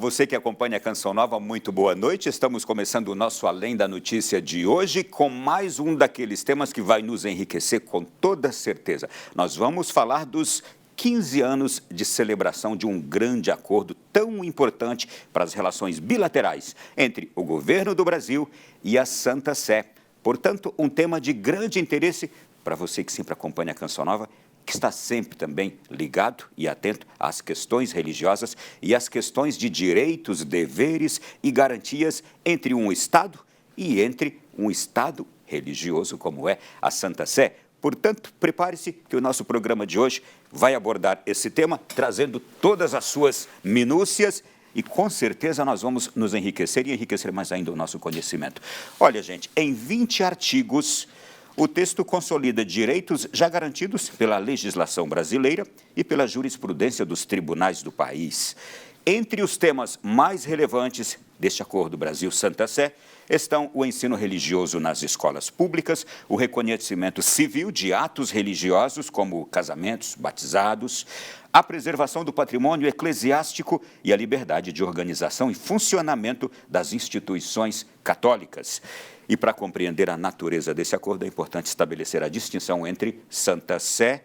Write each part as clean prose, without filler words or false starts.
você que acompanha a Canção Nova, muito boa noite. Estamos começando o nosso Além da Notícia de hoje com mais um daqueles temas que vai nos enriquecer com toda certeza. Nós vamos falar dos 15 anos de celebração de um grande acordo tão importante para as relações bilaterais entre o governo do Brasil e a Santa Sé. Portanto, um tema de grande interesse para você que sempre acompanha a Canção Nova, que está sempre também ligado e atento às questões religiosas e às questões de direitos, deveres e garantias entre um Estado e entre um Estado religioso como é a Santa Sé. Portanto, prepare-se que o nosso programa de hoje vai abordar esse tema, trazendo todas as suas minúcias e com certeza nós vamos nos enriquecer e enriquecer mais ainda o nosso conhecimento. Olha, gente, em 20 artigos, o texto consolida direitos já garantidos pela legislação brasileira e pela jurisprudência dos tribunais do país. Entre os temas mais relevantes deste acordo Brasil-Santa Sé estão o ensino religioso nas escolas públicas, o reconhecimento civil de atos religiosos, como casamentos, batizados, a preservação do patrimônio eclesiástico e a liberdade de organização e funcionamento das instituições católicas. E para compreender a natureza desse acordo, é importante estabelecer a distinção entre Santa Sé,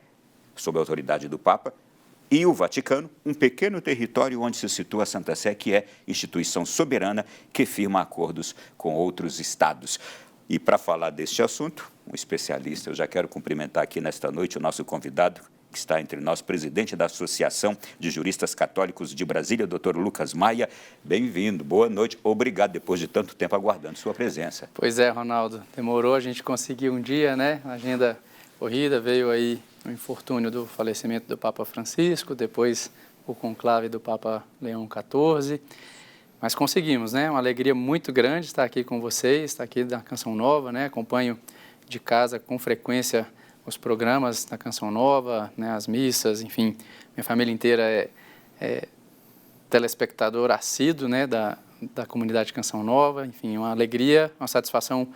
sob a autoridade do Papa, e o Vaticano, um pequeno território onde se situa a Santa Sé, que é instituição soberana que firma acordos com outros estados. E para falar deste assunto, um especialista, eu já quero cumprimentar aqui nesta noite o nosso convidado, que está entre nós, presidente da Associação de Juristas Católicos de Brasília, Dr. Lucas Maia. Bem-vindo, boa noite, obrigado depois de tanto tempo aguardando sua presença. Pois é, Ronaldo, demorou, a gente conseguiu um dia, né? A agenda corrida, veio aí o infortúnio do falecimento do Papa Francisco, depois o conclave do Papa Leão XIV, mas conseguimos, né? Uma alegria muito grande estar aqui com vocês, estar aqui da Canção Nova, né? Acompanho de casa com frequência os programas da Canção Nova, né? As missas, enfim, minha família inteira é telespectador assíduo, né? Da comunidade Canção Nova, enfim, uma alegria, uma satisfação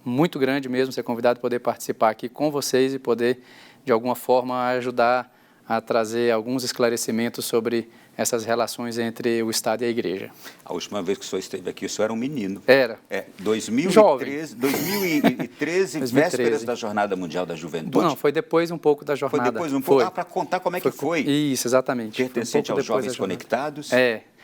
muito grande mesmo ser convidado a poder participar aqui com vocês e poder, de alguma forma, ajudar a trazer alguns esclarecimentos sobre essas relações entre o Estado e a Igreja. A última vez que o senhor esteve aqui, o senhor era um menino. Era. 2013, vésperas da Jornada Mundial da Juventude. Não, foi depois um pouco da jornada. Foi depois um pouco? Para contar como é que foi. Isso, exatamente. Pertencente aos Jovens Conectados.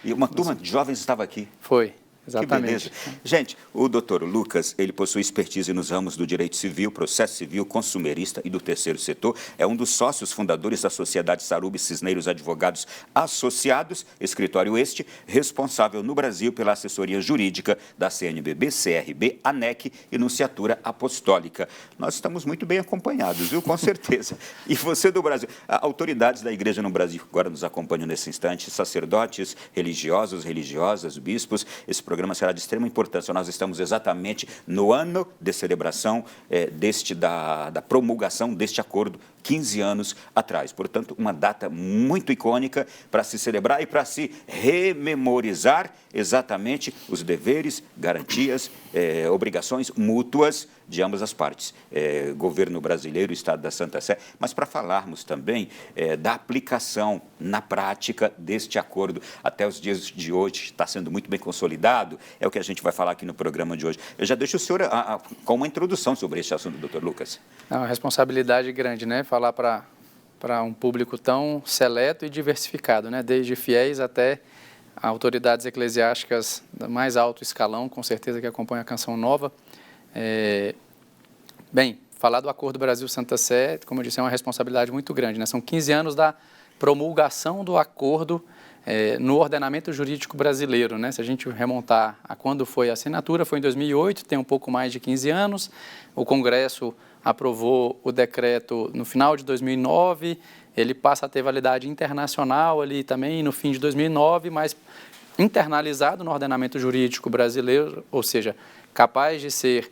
E uma turma de jovens estava aqui. Foi. Exatamente. Que beleza. Gente, o doutor Lucas, ele possui expertise nos ramos do direito civil, processo civil, consumerista e do terceiro setor. É um dos sócios fundadores da Sociedade Sarubi Cisneiros Advogados Associados, escritório este, responsável no Brasil pela assessoria jurídica da CNBB, CRB, ANEC e Nunciatura Apostólica. Nós estamos muito bem acompanhados, viu? Com certeza. E você do Brasil, autoridades da Igreja no Brasil agora nos acompanham nesse instante, sacerdotes, religiosos, religiosas, bispos. Esse programa será de extrema importância. Nós estamos exatamente no ano de celebração da promulgação deste acordo, 15 anos atrás. Portanto, uma data muito icônica para se celebrar e para se rememorizar exatamente os deveres, garantias, obrigações mútuas de ambas as partes, governo brasileiro e Estado da Santa Sé, mas para falarmos também da aplicação na prática deste acordo até os dias de hoje, está sendo muito bem consolidado, é o que a gente vai falar aqui no programa de hoje. Eu já deixo o senhor com uma introdução sobre este assunto, doutor Lucas. É uma responsabilidade grande, né? Falar para um público tão seleto e diversificado, né? Desde fiéis até autoridades eclesiásticas do mais alto escalão, com certeza que acompanham a Canção Nova. Bem, falar do Acordo Brasil-Santa Sé, como eu disse, é uma responsabilidade muito grande, né? São 15 anos da promulgação do acordo no ordenamento jurídico brasileiro, né? Se a gente remontar a quando foi a assinatura, foi em 2008, tem um pouco mais de 15 anos. O Congresso aprovou o decreto no final de 2009, ele passa a ter validade internacional ali também no fim de 2009, mas internalizado no ordenamento jurídico brasileiro, ou seja, capaz de ser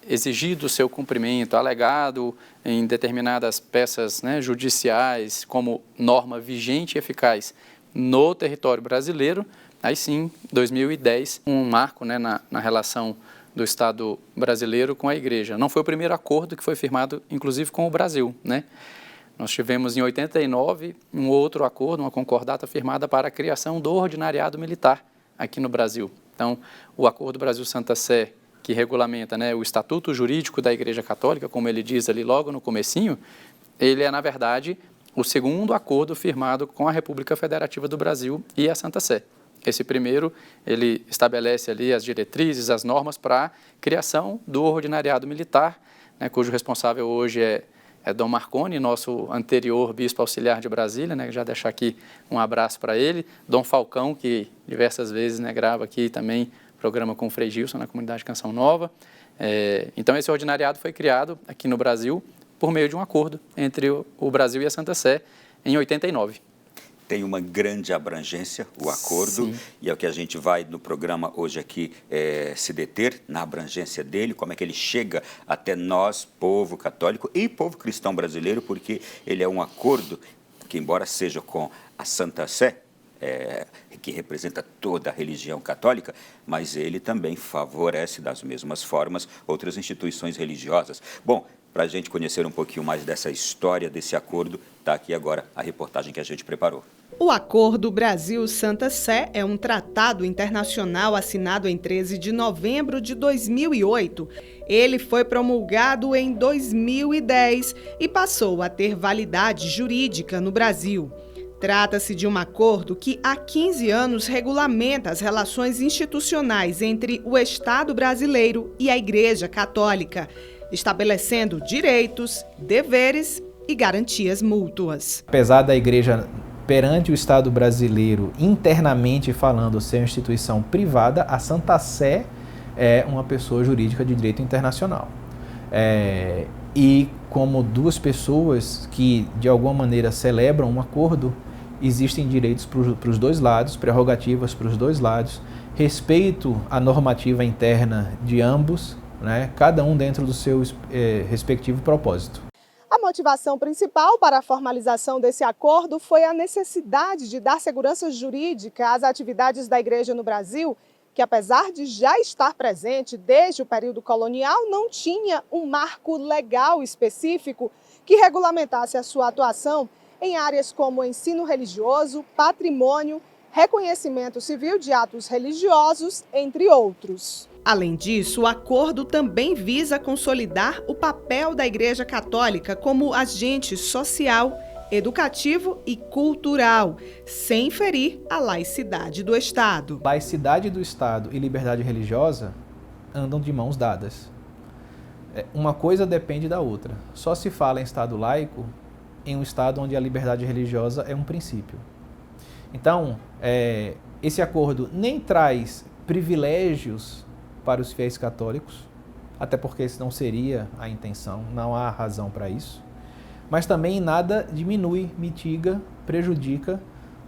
exigido o seu cumprimento, alegado em determinadas peças, né, judiciais como norma vigente e eficaz no território brasileiro. Aí sim, 2010, um marco, né, na relação do Estado brasileiro com a Igreja. Não foi o primeiro acordo que foi firmado, inclusive, com o Brasil, né? Nós tivemos em 89 um outro acordo, uma concordata firmada para a criação do ordinariado militar aqui no Brasil. Então, o Acordo Brasil-Santa Sé, que regulamenta, né, o Estatuto Jurídico da Igreja Católica, como ele diz ali logo no comecinho, ele é, na verdade, o segundo acordo firmado com a República Federativa do Brasil e a Santa Sé. Esse primeiro, ele estabelece ali as diretrizes, as normas para a criação do ordinariado militar, né, cujo responsável hoje é Dom Marconi, nosso anterior bispo auxiliar de Brasília, né, já deixar aqui um abraço para ele, Dom Falcão, que diversas vezes, né, grava aqui também programa com o Frei Gilson na comunidade Canção Nova. Então, esse ordinariado foi criado aqui no Brasil por meio de um acordo entre o Brasil e a Santa Sé em 89. Tem uma grande abrangência, o acordo, Sim. E é o que a gente vai no programa hoje aqui se deter, na abrangência dele, como é que ele chega até nós, povo católico e povo cristão brasileiro, porque ele é um acordo que, embora seja com a Santa Sé, que representa toda a religião católica, mas ele também favorece das mesmas formas outras instituições religiosas. Bom, para a gente conhecer um pouquinho mais dessa história, desse acordo, está aqui agora a reportagem que a gente preparou. O Acordo Brasil-Santa Sé é um tratado internacional assinado em 13 de novembro de 2008. Ele foi promulgado em 2010 e passou a ter validade jurídica no Brasil. Trata-se de um acordo que há 15 anos regulamenta as relações institucionais entre o Estado brasileiro e a Igreja Católica, estabelecendo direitos, deveres e garantias mútuas. Apesar da Igreja, perante o Estado brasileiro, internamente falando, ser uma instituição privada, a Santa Sé é uma pessoa jurídica de direito internacional. E como duas pessoas que, de alguma maneira, celebram um acordo, existem direitos para os dois lados, prerrogativas para os dois lados, respeito à normativa interna de ambos, né, cada um dentro do seu respectivo propósito. A motivação principal para a formalização desse acordo foi a necessidade de dar segurança jurídica às atividades da Igreja no Brasil, que apesar de já estar presente desde o período colonial, não tinha um marco legal específico que regulamentasse a sua atuação em áreas como ensino religioso, patrimônio, reconhecimento civil de atos religiosos, entre outros. Além disso, o acordo também visa consolidar o papel da Igreja Católica como agente social, educativo e cultural, sem ferir a laicidade do Estado. Laicidade do Estado e liberdade religiosa andam de mãos dadas. Uma coisa depende da outra. Só se fala em Estado laico em um Estado onde a liberdade religiosa é um princípio. Então, esse acordo nem traz privilégios para os fiéis católicos, até porque isso não seria a intenção, não há razão para isso, mas também nada diminui, mitiga, prejudica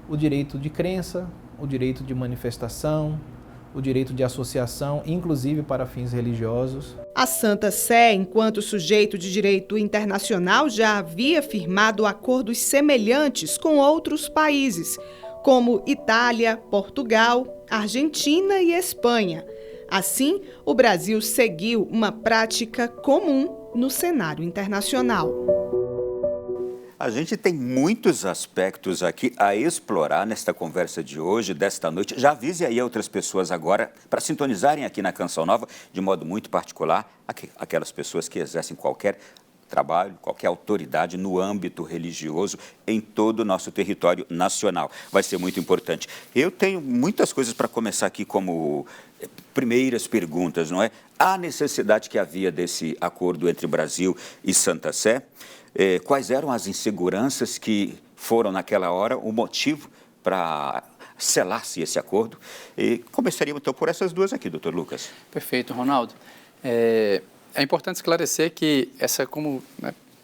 o direito de crença, o direito de manifestação, o direito de associação, inclusive para fins religiosos. A Santa Sé, enquanto sujeito de direito internacional, já havia firmado acordos semelhantes com outros países, como Itália, Portugal, Argentina e Espanha. Assim, o Brasil seguiu uma prática comum no cenário internacional. A gente tem muitos aspectos aqui a explorar nesta conversa de hoje, desta noite. Já avise aí a outras pessoas agora para sintonizarem aqui na Canção Nova, de modo muito particular, aquelas pessoas que exercem qualquer trabalho, qualquer autoridade no âmbito religioso em todo o nosso território nacional. Vai ser muito importante. Eu tenho muitas coisas para começar aqui como primeiras perguntas, não é? A necessidade que havia desse acordo entre Brasil e Santa Sé, quais eram as inseguranças que foram naquela hora o motivo para selar-se esse acordo? E começaríamos então por essas duas aqui, doutor Lucas. Perfeito, Ronaldo. É importante esclarecer que como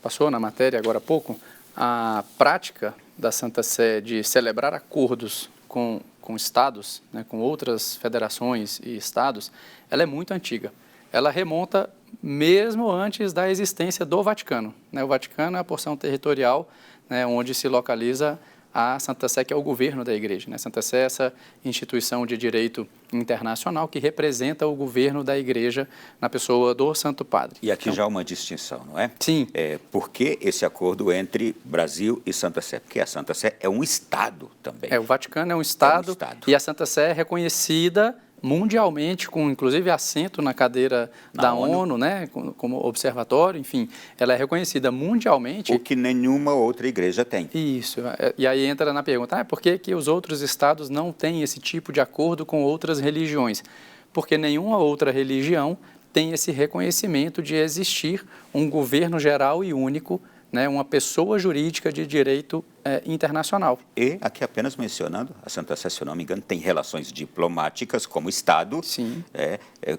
passou na matéria agora há pouco, a prática da Santa Sé de celebrar acordos com estados, né, com outras federações e estados, ela é muito antiga. Ela remonta mesmo antes da existência do Vaticano. O Vaticano é a porção territorial, né, onde se localiza a Santa Sé, que é o governo da igreja, né? Santa Sé é essa instituição de direito internacional que representa o governo da igreja na pessoa do Santo Padre. E aqui já há uma distinção, não é? Sim. Por que esse acordo entre Brasil e Santa Sé? Porque a Santa Sé é um Estado também. O Vaticano é um Estado, e a Santa Sé é reconhecida mundialmente, com inclusive assento na cadeira da ONU, né, como observatório, enfim, ela é reconhecida mundialmente. O que nenhuma outra igreja tem. Isso, e aí entra na pergunta, por que que os outros estados não têm esse tipo de acordo com outras religiões? Porque nenhuma outra religião tem esse reconhecimento de existir um governo geral e único, né, uma pessoa jurídica de direito internacional. E, aqui apenas mencionando, a Santa Sé, se eu não me engano, tem relações diplomáticas como Estado, sim,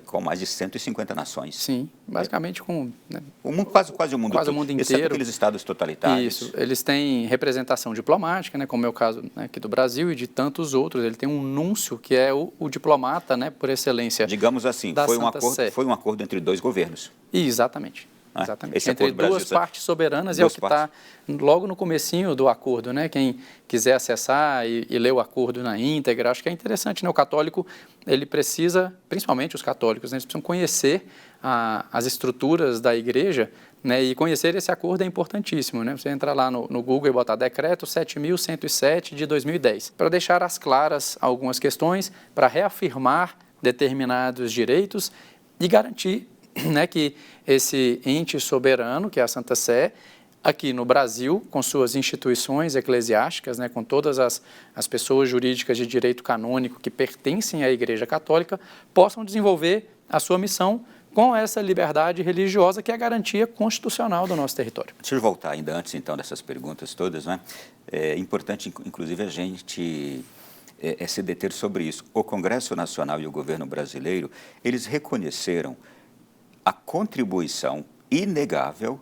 com mais de 150 nações. Sim, basicamente com... Né, quase o mundo quase todo, o mundo inteiro. Exceto aqueles estados totalitários. Isso, eles têm representação diplomática, né, como é o caso, né, aqui do Brasil e de tantos outros. Ele tem um núncio, que é o diplomata, né, por excelência. Digamos assim, foi um acordo entre dois governos. Exatamente. Exatamente. Entre duas partes soberanas, é o que está logo no comecinho do acordo, né? Quem quiser acessar e ler o acordo na íntegra, acho que é interessante, né? O católico, ele precisa, principalmente os católicos, né? Eles precisam conhecer as estruturas da igreja, né? E conhecer esse acordo é importantíssimo, né? Você entra lá no Google e botar Decreto 7.107 de 2010, para deixar às claras algumas questões, para reafirmar determinados direitos e garantir, né, que esse ente soberano, que é a Santa Sé, aqui no Brasil, com suas instituições eclesiásticas, né, com todas as pessoas jurídicas de direito canônico que pertencem à Igreja Católica, possam desenvolver a sua missão com essa liberdade religiosa que é a garantia constitucional do nosso território. Deixa eu voltar ainda antes, então, dessas perguntas todas, né? É importante, inclusive, a gente se deter sobre isso. O Congresso Nacional e o governo brasileiro, eles reconheceram a contribuição inegável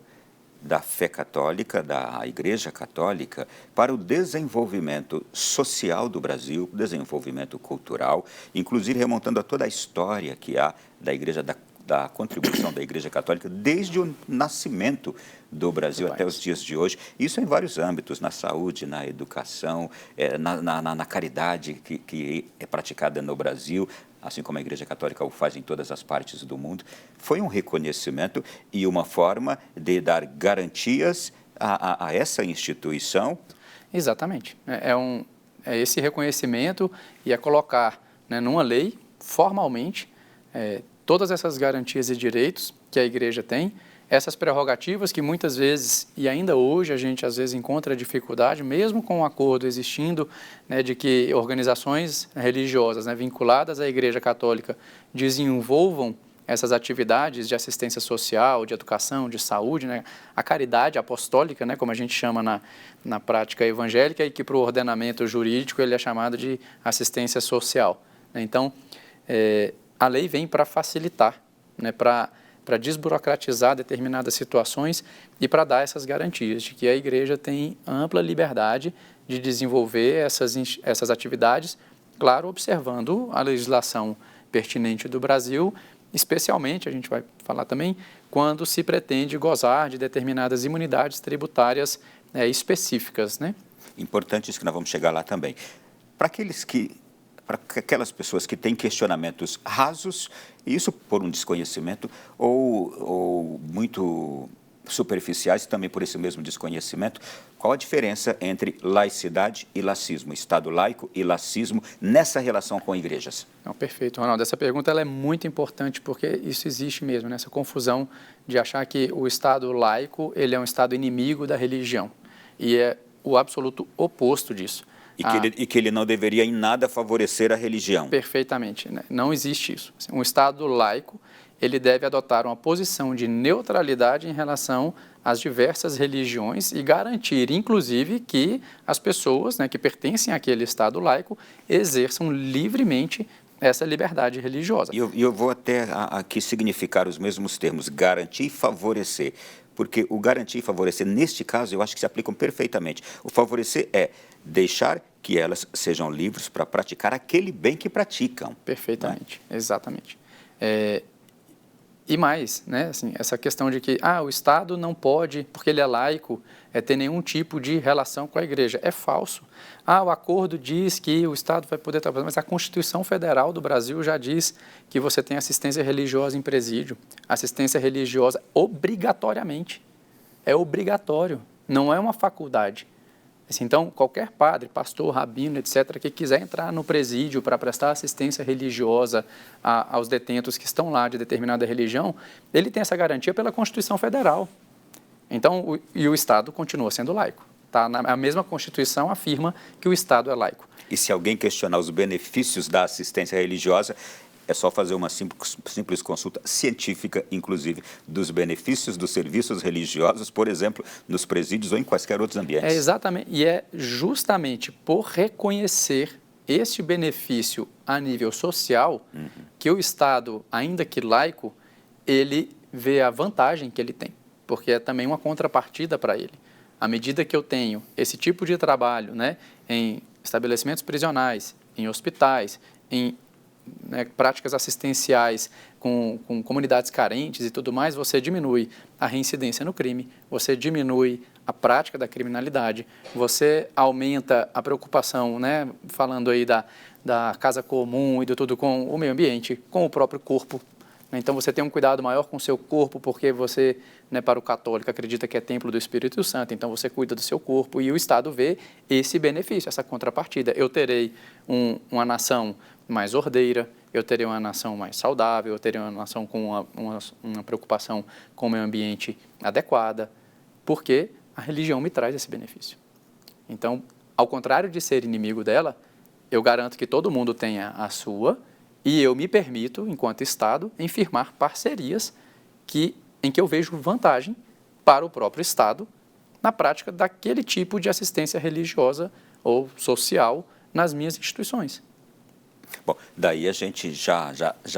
da fé católica, da Igreja Católica, para o desenvolvimento social do Brasil, desenvolvimento cultural, inclusive remontando a toda a história que há da Igreja, da contribuição da Igreja Católica desde o nascimento do Brasil até os dias de hoje. Isso em vários âmbitos, na saúde, na educação, na caridade que é praticada no Brasil, assim como a Igreja Católica o faz em todas as partes do mundo. Foi um reconhecimento e uma forma de dar garantias a essa instituição. Exatamente. É esse reconhecimento e é colocar, né, numa lei, formalmente, todas essas garantias e direitos que a Igreja tem, essas prerrogativas que muitas vezes, e ainda hoje a gente às vezes encontra dificuldade, mesmo com um acordo existindo, né, de que organizações religiosas, né, vinculadas à Igreja Católica desenvolvam essas atividades de assistência social, de educação, de saúde, né, a caridade apostólica, né, como a gente chama na prática evangélica, e que para o ordenamento jurídico ele é chamado de assistência social. Né? Então, a lei vem para facilitar, né, para desburocratizar determinadas situações e para dar essas garantias de que a igreja tem ampla liberdade de desenvolver essas atividades, claro, observando a legislação pertinente do Brasil, especialmente, a gente vai falar também, quando se pretende gozar de determinadas imunidades tributárias específicas, né? Importante isso que nós vamos chegar lá também. Para aquelas pessoas que têm questionamentos rasos, isso por um desconhecimento, ou muito superficiais, também por esse mesmo desconhecimento, qual a diferença entre laicidade e lacismo, Estado laico e lacismo, nessa relação com igrejas? Não, perfeito, Ronaldo. Essa pergunta ela é muito importante porque isso existe mesmo, né? Essa confusão de achar que o Estado laico ele é um Estado inimigo da religião, e é o absoluto oposto disso. E que ele não deveria em nada favorecer a religião. Perfeitamente, né? Não existe isso. Um Estado laico, ele deve adotar uma posição de neutralidade em relação às diversas religiões e garantir, inclusive, que as pessoas, né, que pertencem àquele Estado laico exerçam livremente essa liberdade religiosa. E eu vou até aqui significar os mesmos termos, garantir e favorecer, porque o garantir e favorecer, neste caso, eu acho que se aplicam perfeitamente. O favorecer é deixar que elas sejam livres para praticar aquele bem que praticam. Perfeitamente, né? Exatamente. E mais, né, assim, essa questão de que o Estado não pode, porque ele é laico, ter nenhum tipo de relação com a igreja. É falso. O acordo diz que o Estado vai poder trabalhar, mas a Constituição Federal do Brasil já diz que você tem assistência religiosa em presídio. Assistência religiosa obrigatoriamente. É obrigatório, não é uma faculdade. Então, qualquer padre, pastor, rabino, etc., que quiser entrar no presídio para prestar assistência religiosa aos detentos que estão lá de determinada religião, ele tem essa garantia pela Constituição Federal. Então, o Estado continua sendo laico. Tá? A mesma Constituição afirma que o Estado é laico. E se alguém questionar os benefícios da assistência religiosa, é só fazer uma simples consulta científica, inclusive, dos benefícios dos serviços religiosos, por exemplo, nos presídios ou em quaisquer outros ambientes. Exatamente, e é justamente por reconhecer este benefício a nível social que o Estado, ainda que laico, ele vê a vantagem que ele tem, porque é também uma contrapartida para ele. À medida que eu tenho esse tipo de trabalho, né, em estabelecimentos prisionais, em hospitais, em práticas assistenciais com comunidades carentes e tudo mais, você diminui a reincidência no crime, você diminui a prática da criminalidade, você aumenta a preocupação, né, falando aí da casa comum e do tudo com o meio ambiente, com o próprio corpo. Então, você tem um cuidado maior com o seu corpo, porque você, para o católico, acredita que é templo do Espírito Santo, então você cuida do seu corpo e o Estado vê esse benefício, essa contrapartida. Eu terei uma nação mais ordeira, eu terei uma nação mais saudável, eu terei uma nação com uma preocupação com o meio ambiente adequada, porque a religião me traz esse benefício. Então, ao contrário de ser inimigo dela, eu garanto que todo mundo tenha a sua e eu me permito, enquanto Estado, em firmar parcerias em que eu vejo vantagem para o próprio Estado na prática daquele tipo de assistência religiosa ou social nas minhas instituições. Bom, daí a gente já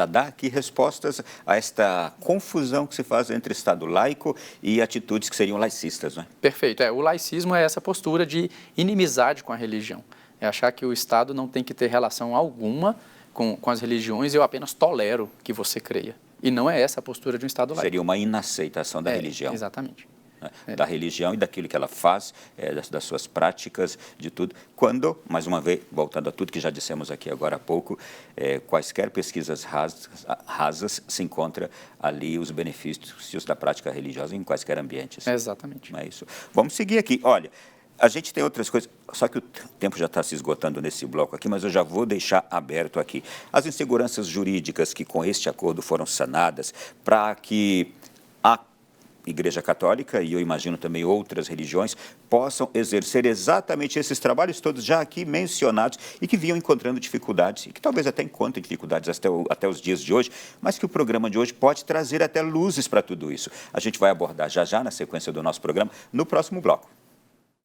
dá aqui respostas a esta confusão que se faz entre Estado laico e atitudes que seriam laicistas, não é? Perfeito. O laicismo é essa postura de inimizade com a religião. É achar que o Estado não tem que ter relação alguma com as religiões, eu apenas tolero que você creia. E não é essa a postura de um Estado laico. Seria uma inaceitação da religião. Exatamente. Da religião e daquilo que ela faz, das suas práticas, de tudo. Quando, mais uma vez, voltando a tudo que já dissemos aqui agora há pouco, quaisquer pesquisas rasas se encontra ali os benefícios da prática religiosa em quaisquer ambientes. Exatamente. Não é isso? Vamos seguir aqui. Olha, a gente tem outras coisas, só que o tempo já está se esgotando nesse bloco aqui, mas eu já vou deixar aberto aqui. As inseguranças jurídicas que com este acordo foram sanadas para que a Igreja Católica, e eu imagino também outras religiões, possam exercer exatamente esses trabalhos todos já aqui mencionados e que vinham encontrando dificuldades, e que talvez até encontrem dificuldades até os dias de hoje, mas que o programa de hoje pode trazer até luzes para tudo isso. A gente vai abordar já na sequência do nosso programa, no próximo bloco.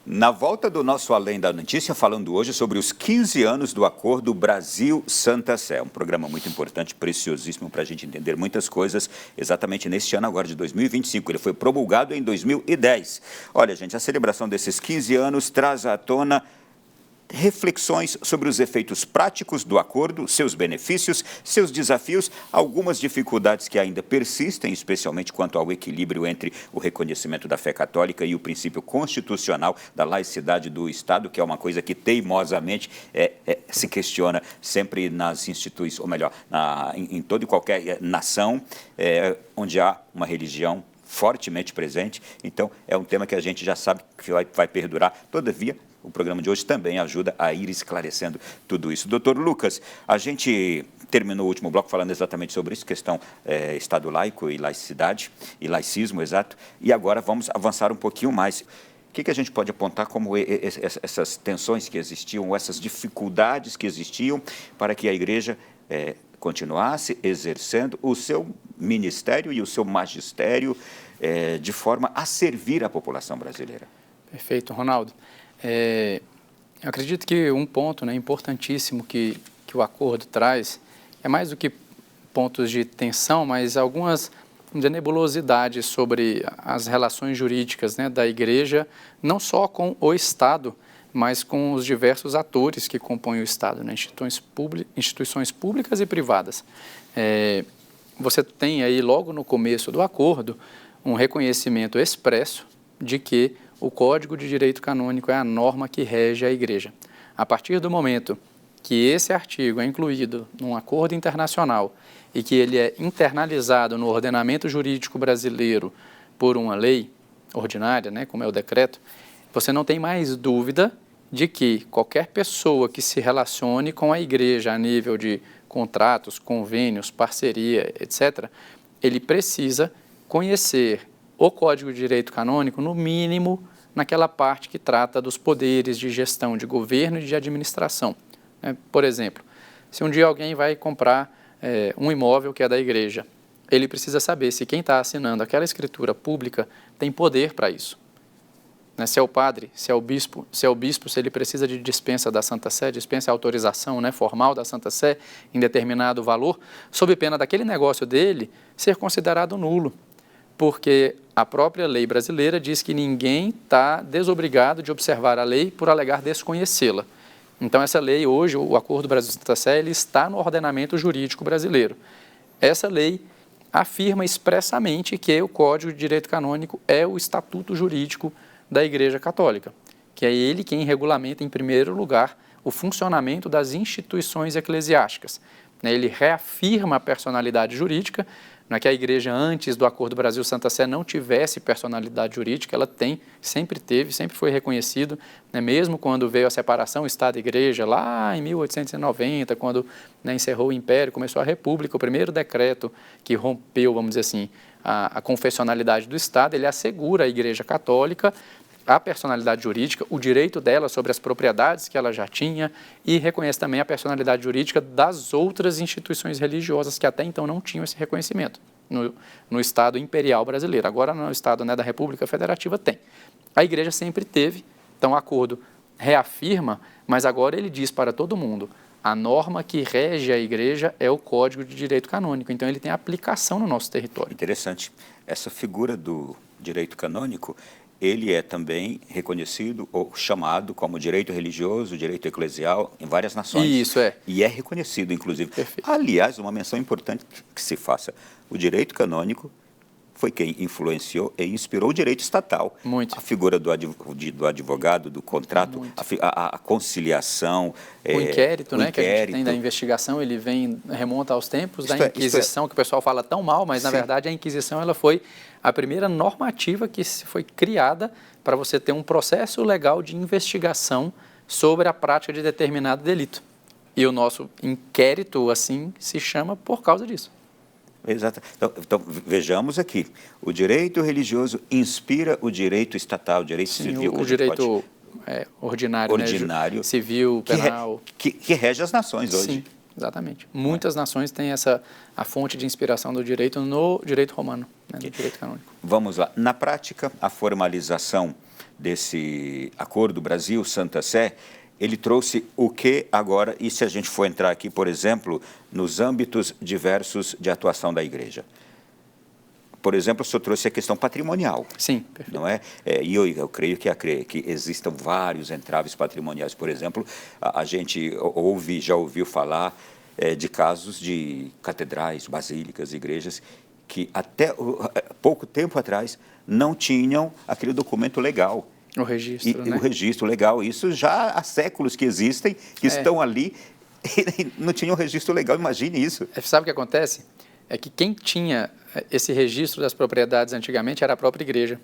Na volta do nosso Além da Notícia, falando hoje sobre os 15 anos do Acordo Brasil-Santa Sé. Um programa muito importante, preciosíssimo para a gente entender muitas coisas, exatamente neste ano agora de 2025. Ele foi promulgado em 2010. Olha, gente, a celebração desses 15 anos traz à tona reflexões sobre os efeitos práticos do acordo, seus benefícios, seus desafios, algumas dificuldades que ainda persistem, especialmente quanto ao equilíbrio entre o reconhecimento da fé católica e o princípio constitucional da laicidade do Estado, que é uma coisa que teimosamente se questiona sempre nas instituições, ou melhor, em toda e qualquer nação onde há uma religião fortemente presente. Então, é um tema que a gente já sabe que vai perdurar. Todavia, o programa de hoje também ajuda a ir esclarecendo tudo isso. Doutor Lucas, a gente terminou o último bloco falando exatamente sobre isso, questão Estado laico e laicidade, e laicismo, exato, e agora vamos avançar um pouquinho mais. O que a gente pode apontar como essas tensões que existiam, ou essas dificuldades que existiam para que a Igreja continuasse exercendo o seu ministério e o seu magistério de forma a servir a população brasileira? Perfeito, Ronaldo. Eu acredito que um ponto importantíssimo que o acordo traz é mais do que pontos de tensão, mas algumas nebulosidades sobre as relações jurídicas da Igreja, não só com o Estado, mas com os diversos atores que compõem o Estado, instituições públicas e privadas. você tem aí logo no começo do acordo um reconhecimento expresso de que o Código de Direito Canônico é a norma que rege a Igreja. A partir do momento que esse artigo é incluído num acordo internacional e que ele é internalizado no ordenamento jurídico brasileiro por uma lei ordinária, né, como é o decreto, você não tem mais dúvida de que qualquer pessoa que se relacione com a Igreja a nível de contratos, convênios, parceria, etc., ele precisa conhecer o Código de Direito Canônico, no mínimo, naquela parte que trata dos poderes de gestão de governo e de administração. Por exemplo, se um dia alguém vai comprar um imóvel que é da igreja, ele precisa saber se quem está assinando aquela escritura pública tem poder para isso. Se é o padre, se é o bispo, se ele precisa de dispensa da Santa Sé, dispensa a autorização, né, formal da Santa Sé em determinado valor, sob pena daquele negócio dele ser considerado nulo. Porque a própria lei brasileira diz que ninguém está desobrigado de observar a lei por alegar desconhecê-la. Então, essa lei hoje, o Acordo Brasil-Santa Sé, ele está no ordenamento jurídico brasileiro. Essa lei afirma expressamente que o Código de Direito Canônico é o estatuto jurídico da Igreja Católica, que é ele quem regulamenta, em primeiro lugar, o funcionamento das instituições eclesiásticas. Ele reafirma a personalidade jurídica. Não é que a Igreja, antes do Acordo Brasil-Santa Sé, não tivesse personalidade jurídica, ela tem, sempre teve, sempre foi reconhecido, né? Mesmo quando veio a separação Estado e Igreja, lá em 1890, quando, né, encerrou o Império, começou a República, o primeiro decreto que rompeu, vamos dizer assim, a confessionalidade do Estado, ele assegura à Igreja Católica a personalidade jurídica, o direito dela sobre as propriedades que ela já tinha e reconhece também a personalidade jurídica das outras instituições religiosas que até então não tinham esse reconhecimento no Estado imperial brasileiro. Agora, no Estado, né, da República Federativa, tem. A Igreja sempre teve, então o acordo reafirma, mas agora ele diz para todo mundo, a norma que rege a Igreja é o Código de Direito Canônico, então ele tem aplicação no nosso território. Interessante. Essa figura do direito canônico, ele é também reconhecido ou chamado como direito religioso, direito eclesial em várias nações. Isso é. E é reconhecido, inclusive. Perfeito. Aliás, uma menção importante que se faça. O direito canônico foi quem influenciou e inspirou o direito estatal. Muito. A figura do advogado, do contrato, a conciliação. O inquérito, né, que a gente tem da investigação, ele remonta aos tempos da Inquisição, que o pessoal fala tão mal, mas, na verdade, a Inquisição ela foi a primeira normativa que foi criada para você ter um processo legal de investigação sobre a prática de determinado delito. E o nosso inquérito, assim, se chama por causa disso. Exato. Então, vejamos aqui. O direito religioso inspira o direito estatal, o direito civil. O direito ordinário, né? Civil, penal. Que rege as nações hoje. Sim, exatamente. Muitas nações têm a fonte de inspiração do direito no direito romano, né, no direito canônico. Vamos lá. Na prática, a formalização desse acordo Brasil-Santa Sé, ele trouxe o que agora, e se a gente for entrar aqui, por exemplo, nos âmbitos diversos de atuação da Igreja? Por exemplo, o senhor trouxe a questão patrimonial. Sim, perfeito. Não é? E eu creio que existam vários entraves patrimoniais. Por exemplo, a gente já ouviu falar de casos de catedrais, basílicas, igrejas, que até pouco tempo atrás não tinham aquele documento legal. O registro, né? O registro legal. Isso já há séculos que existem, que estão ali e não tinham registro legal. Imagine isso. Sabe o que acontece? É que quem tinha esse registro das propriedades antigamente era a própria igreja.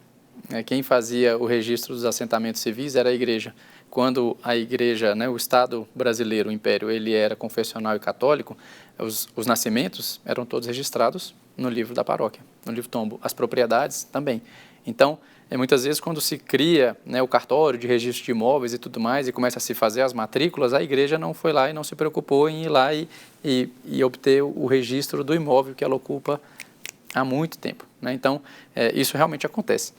Quem fazia o registro dos assentamentos civis era a igreja. Quando a igreja, né, o Estado brasileiro, o Império, ele era confessional e católico, os nascimentos eram todos registrados no livro da paróquia, no livro tombo. As propriedades também. Então, muitas vezes, quando se cria, né, o cartório de registro de imóveis e tudo mais, e começa a se fazer as matrículas, a igreja não foi lá e não se preocupou em ir lá e obter o registro do imóvel que ela ocupa há muito tempo, né? Então, isso realmente acontece.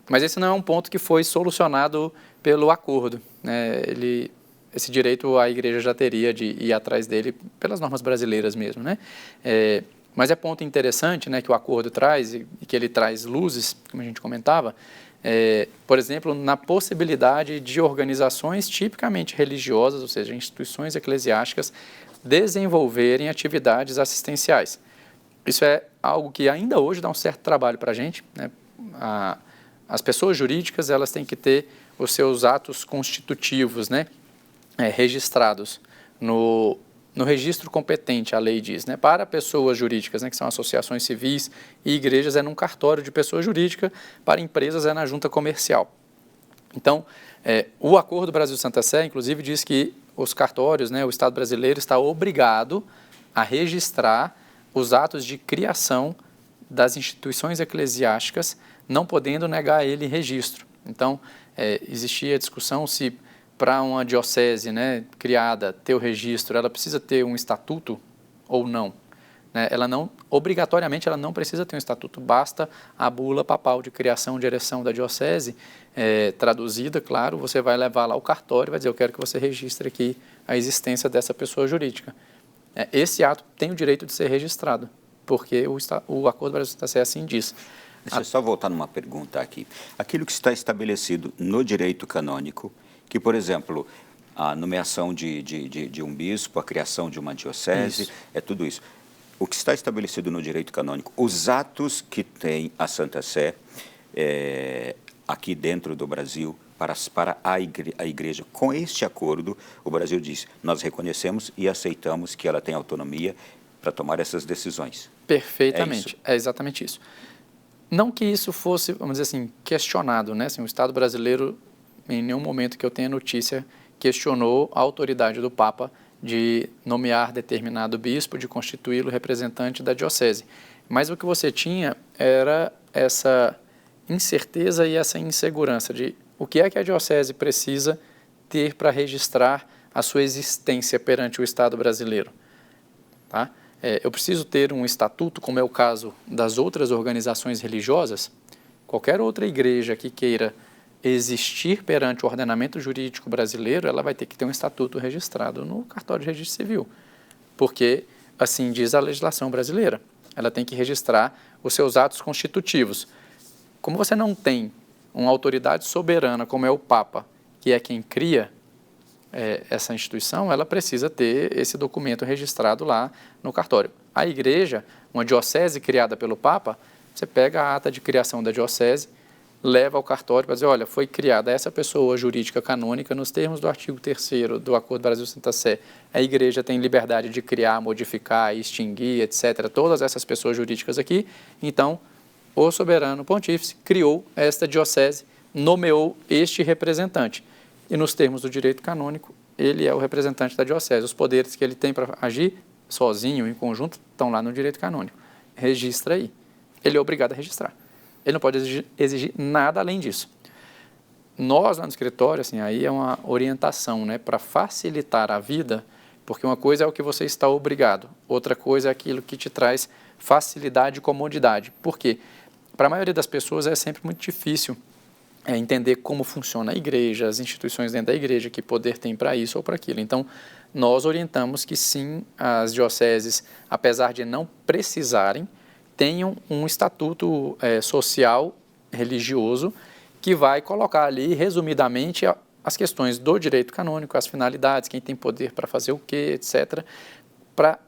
Mas esse não é um ponto que foi solucionado pelo acordo, né? Esse direito a igreja já teria de ir atrás dele pelas normas brasileiras mesmo, né? Mas é ponto interessante, né, que o acordo traz e que ele traz luzes, como a gente comentava, por exemplo, na possibilidade de organizações tipicamente religiosas, ou seja, instituições eclesiásticas, desenvolverem atividades assistenciais. Isso é algo que ainda hoje dá um certo trabalho para a gente, né? As pessoas jurídicas, elas têm que ter os seus atos constitutivos, né? Registrados no registro competente, a lei diz, né? Para pessoas jurídicas, né, que são associações civis e igrejas, é num cartório de pessoa jurídica, para empresas é na junta comercial. Então, o Acordo Brasil-Santa Sé, inclusive, diz que os cartórios, né, o Estado brasileiro está obrigado a registrar os atos de criação das instituições eclesiásticas, não podendo negar a ele registro. Então, existia a discussão se para uma diocese, né, criada, ter o registro, ela precisa ter um estatuto ou não. Né? Obrigatoriamente, ela não precisa ter um estatuto, basta a bula papal de criação de ereção da diocese, traduzida, claro, você vai levar lá o cartório e vai dizer, eu quero que você registre aqui a existência dessa pessoa jurídica. Esse ato tem o direito de ser registrado, porque o Acordo Brasil-Santa Sé assim diz. Deixa eu só voltar numa pergunta aqui. Aquilo que está estabelecido no direito canônico, que, por exemplo, a nomeação de um bispo, a criação de uma diocese, isso. É tudo isso. O que está estabelecido no direito canônico, os atos que tem a Santa Sé aqui dentro do Brasil, para a igreja, com este acordo, o Brasil diz, nós reconhecemos e aceitamos que ela tem autonomia para tomar essas decisões. Perfeitamente, é exatamente isso. Não que isso fosse, vamos dizer assim, questionado, né? Assim, o Estado brasileiro, em nenhum momento que eu tenha notícia, questionou a autoridade do Papa de nomear determinado bispo, de constituí-lo representante da diocese. Mas o que você tinha era essa incerteza e essa insegurança de o que é que a diocese precisa ter para registrar a sua existência perante o Estado brasileiro. Tá? Eu preciso ter um estatuto, como é o caso das outras organizações religiosas. Qualquer outra igreja que queira existir perante o ordenamento jurídico brasileiro, ela vai ter que ter um estatuto registrado no cartório de registro civil, porque assim diz a legislação brasileira. Ela tem que registrar os seus atos constitutivos. Como você não tem uma autoridade soberana, como é o Papa, que é quem cria essa instituição, ela precisa ter esse documento registrado lá no cartório. A igreja, uma diocese criada pelo Papa, você pega a ata de criação da diocese, leva ao cartório para dizer, olha, foi criada essa pessoa jurídica canônica nos termos do artigo 3º do Acordo Brasil-Santa Sé. A igreja tem liberdade de criar, modificar, extinguir, etc., todas essas pessoas jurídicas aqui. Então, o soberano pontífice criou esta diocese, nomeou este representante. E nos termos do direito canônico, ele é o representante da diocese. Os poderes que ele tem para agir sozinho, em conjunto, estão lá no direito canônico. Registra aí. Ele é obrigado a registrar. Ele não pode exigir nada além disso. Nós, lá no escritório, assim, aí é uma orientação, né, para facilitar a vida, porque uma coisa é o que você está obrigado, outra coisa é aquilo que te traz facilidade e comodidade. Por quê? Para a maioria das pessoas é sempre muito difícil entender como funciona a igreja, as instituições dentro da igreja, que poder tem para isso ou para aquilo. Então, nós orientamos que sim, as dioceses, apesar de não precisarem, tenham um estatuto social, religioso, que vai colocar ali, resumidamente, as questões do direito canônico, as finalidades, quem tem poder para fazer o quê, etc., para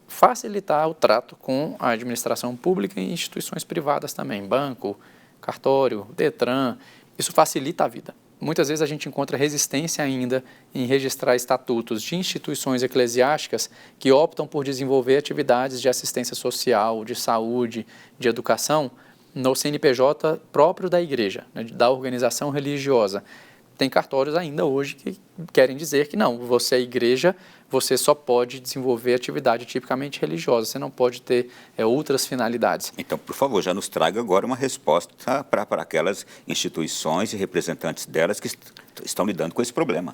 facilitar o trato com a administração pública e instituições privadas também, banco, cartório, Detran. Isso facilita a vida. Muitas vezes a gente encontra resistência ainda em registrar estatutos de instituições eclesiásticas que optam por desenvolver atividades de assistência social, de saúde, de educação no CNPJ próprio da igreja, né, da organização religiosa. Tem cartórios ainda hoje que querem dizer que não, você é igreja, você só pode desenvolver atividade tipicamente religiosa, você não pode ter outras finalidades. Então, por favor, já nos traga agora uma resposta para aquelas instituições e representantes delas que estão lidando com esse problema.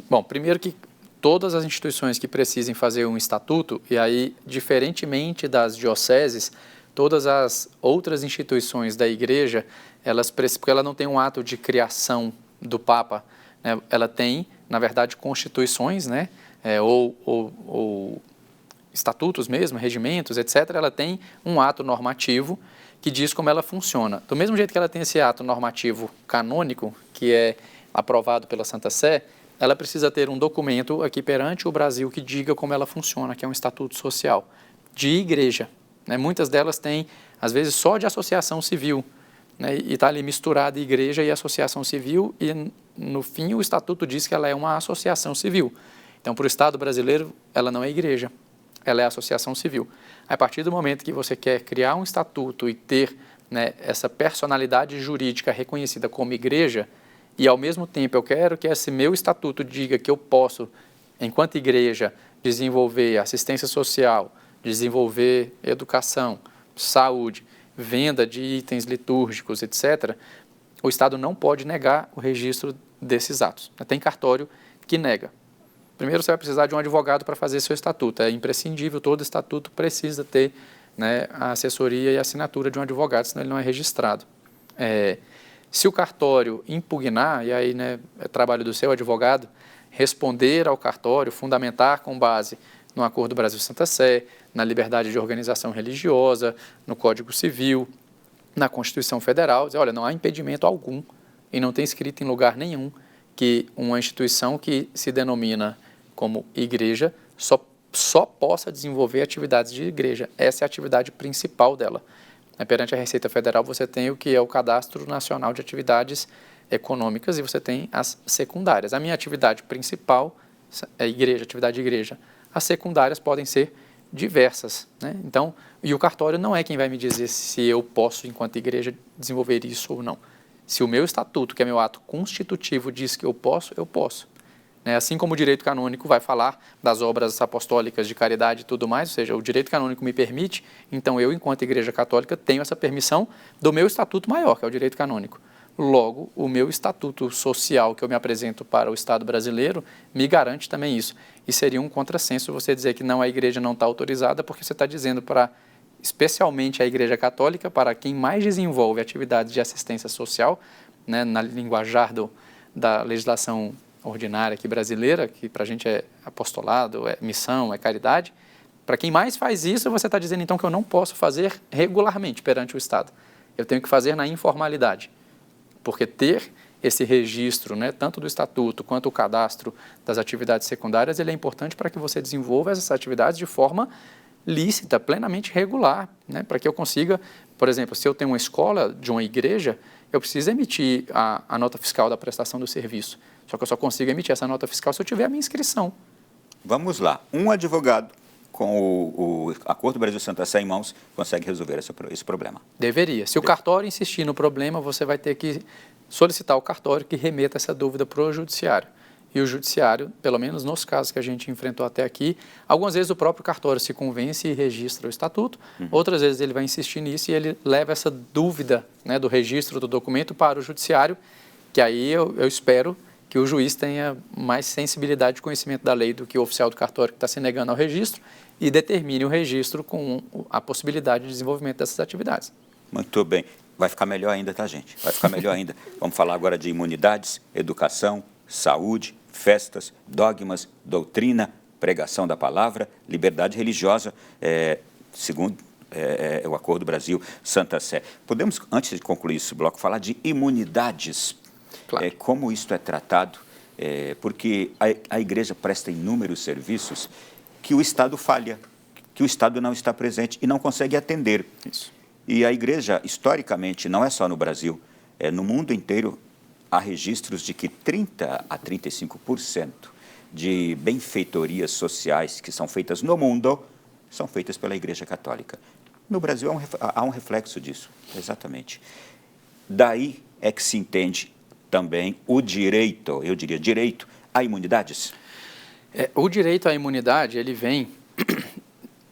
Bom, primeiro que todas as instituições que precisem fazer um estatuto, e aí, diferentemente das dioceses, todas as outras instituições da igreja, porque ela não tem um ato de criação do Papa, né, ela tem, na verdade, constituições, né, ou estatutos mesmo, regimentos, etc., ela tem um ato normativo que diz como ela funciona. Do mesmo jeito que ela tem esse ato normativo canônico, que é aprovado pela Santa Sé, ela precisa ter um documento aqui perante o Brasil que diga como ela funciona, que é um estatuto social de igreja. né? Muitas delas têm, às vezes, só de associação civil, né? E está ali misturada igreja e associação civil, e no fim o estatuto diz que ela é uma associação civil. Então, para o Estado brasileiro, ela não é igreja, ela é associação civil. A partir do momento que você quer criar um estatuto e ter, né, essa personalidade jurídica reconhecida como igreja, e ao mesmo tempo eu quero que esse meu estatuto diga que eu posso, enquanto igreja, desenvolver assistência social, desenvolver educação, saúde, venda de itens litúrgicos, etc., o Estado não pode negar o registro desses atos. Tem cartório que nega. Primeiro, você vai precisar de um advogado para fazer seu estatuto. É imprescindível, todo estatuto precisa ter, né, a assessoria e a assinatura de um advogado, senão ele não é registrado. Se o cartório impugnar, e aí, né, é trabalho do seu advogado, responder ao cartório, fundamentar com base no Acordo Brasil-Santa Sé, na liberdade de organização religiosa, no Código Civil, na Constituição Federal, dizer, olha, não há impedimento algum e não tem escrito em lugar nenhum que uma instituição que se denomina como igreja só possa desenvolver atividades de igreja. Essa é a atividade principal dela. Perante a Receita Federal, você tem o que é o Cadastro Nacional de Atividades Econômicas e você tem as secundárias. A minha atividade principal é igreja, atividade de igreja. As secundárias podem ser diversas, né? Então, e o cartório não é quem vai me dizer se eu posso, enquanto igreja, desenvolver isso ou não. Se o meu estatuto, que é meu ato constitutivo, diz que eu posso, eu posso. Assim como o direito canônico vai falar das obras apostólicas de caridade e tudo mais, ou seja, o direito canônico me permite, então eu, enquanto igreja católica, tenho essa permissão do meu estatuto maior, que é o direito canônico. Logo, o meu estatuto social que eu me apresento para o Estado brasileiro me garante também isso. E seria um contrassenso você dizer que não, a igreja não está autorizada, porque você está dizendo para, especialmente a igreja católica, para quem mais desenvolve atividades de assistência social, né, na linguajar da legislação ordinária aqui brasileira, que para a gente é apostolado, é missão, é caridade, para quem mais faz isso, você está dizendo então que eu não posso fazer regularmente perante o Estado. Eu tenho que fazer na informalidade, porque ter esse registro, né, tanto do estatuto quanto o cadastro das atividades secundárias, ele é importante para que você desenvolva essas atividades de forma lícita, plenamente regular, né, para que eu consiga, por exemplo, se eu tenho uma escola de uma igreja, eu preciso emitir a nota fiscal da prestação do serviço. Só que eu só consigo emitir essa nota fiscal se eu tiver a minha inscrição. Vamos lá. Um advogado com o Acordo Brasil-Santa Sé em mãos consegue resolver esse problema. Deveria. Se o cartório insistir no problema, você vai ter que solicitar ao cartório que remeta essa dúvida para o judiciário. E o judiciário, pelo menos nos casos que a gente enfrentou até aqui, algumas vezes o próprio cartório se convence e registra o estatuto, outras vezes ele vai insistir nisso e ele leva essa dúvida, né, do registro do documento para o judiciário, que aí eu espero que o juiz tenha mais sensibilidade de conhecimento da lei do que o oficial do cartório que está se negando ao registro e determine o registro com a possibilidade de desenvolvimento dessas atividades. Muito bem. Vai ficar melhor ainda, tá, gente? Vai ficar melhor ainda. Vamos falar agora de imunidades, educação, saúde, festas, dogmas, doutrina, pregação da palavra, liberdade religiosa, segundo o Acordo Brasil-Santa Sé. Podemos, antes de concluir esse bloco, falar de imunidades. Claro. Como isso é tratado, porque a igreja presta inúmeros serviços que o Estado falha, que o Estado não está presente e não consegue atender. Isso. E a igreja, historicamente, não é só no Brasil, no mundo inteiro, há registros de que 30% a 35% de benfeitorias sociais que são feitas no mundo são feitas pela Igreja Católica. No Brasil há um reflexo disso, exatamente. Daí é que se entende também o direito, eu diria direito, a imunidades. O direito à imunidade, ele vem...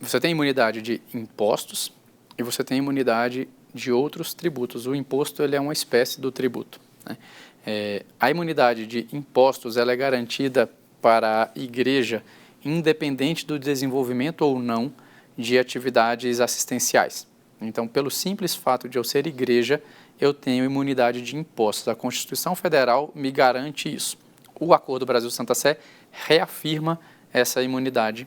Você tem imunidade de impostos e você tem imunidade de outros tributos. O imposto, ele é uma espécie do tributo, né? A imunidade de impostos, ela é garantida para a igreja, independente do desenvolvimento ou não de atividades assistenciais. Então, pelo simples fato de eu ser igreja, eu tenho imunidade de impostos. A Constituição Federal me garante isso. O Acordo Brasil-Santa Sé reafirma essa imunidade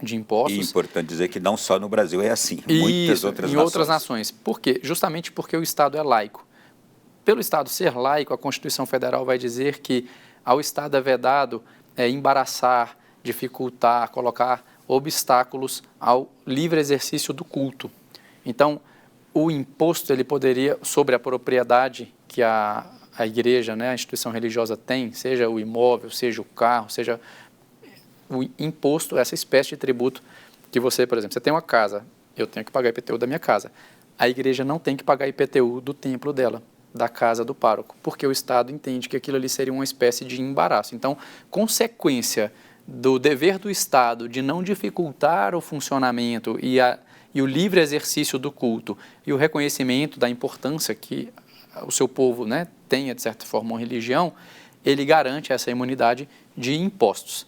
de impostos. E é importante dizer que não só no Brasil é assim, muitas outras nações. Em outras nações. Por quê? Justamente porque o Estado é laico. Pelo Estado ser laico, a Constituição Federal vai dizer que ao Estado é vedado embaraçar, dificultar, colocar obstáculos ao livre exercício do culto. Então, o imposto ele poderia, sobre a propriedade que a igreja, né, a instituição religiosa tem, seja o imóvel, seja o carro, seja o imposto, essa espécie de tributo que você, por exemplo, você tem uma casa, eu tenho que pagar IPTU da minha casa. A igreja não tem que pagar IPTU do templo dela, da casa do pároco, porque o Estado entende que aquilo ali seria uma espécie de embaraço. Então, consequência do dever do Estado de não dificultar o funcionamento e o livre exercício do culto e o reconhecimento da importância que o seu povo, né, tenha, de certa forma, uma religião, ele garante essa imunidade de impostos.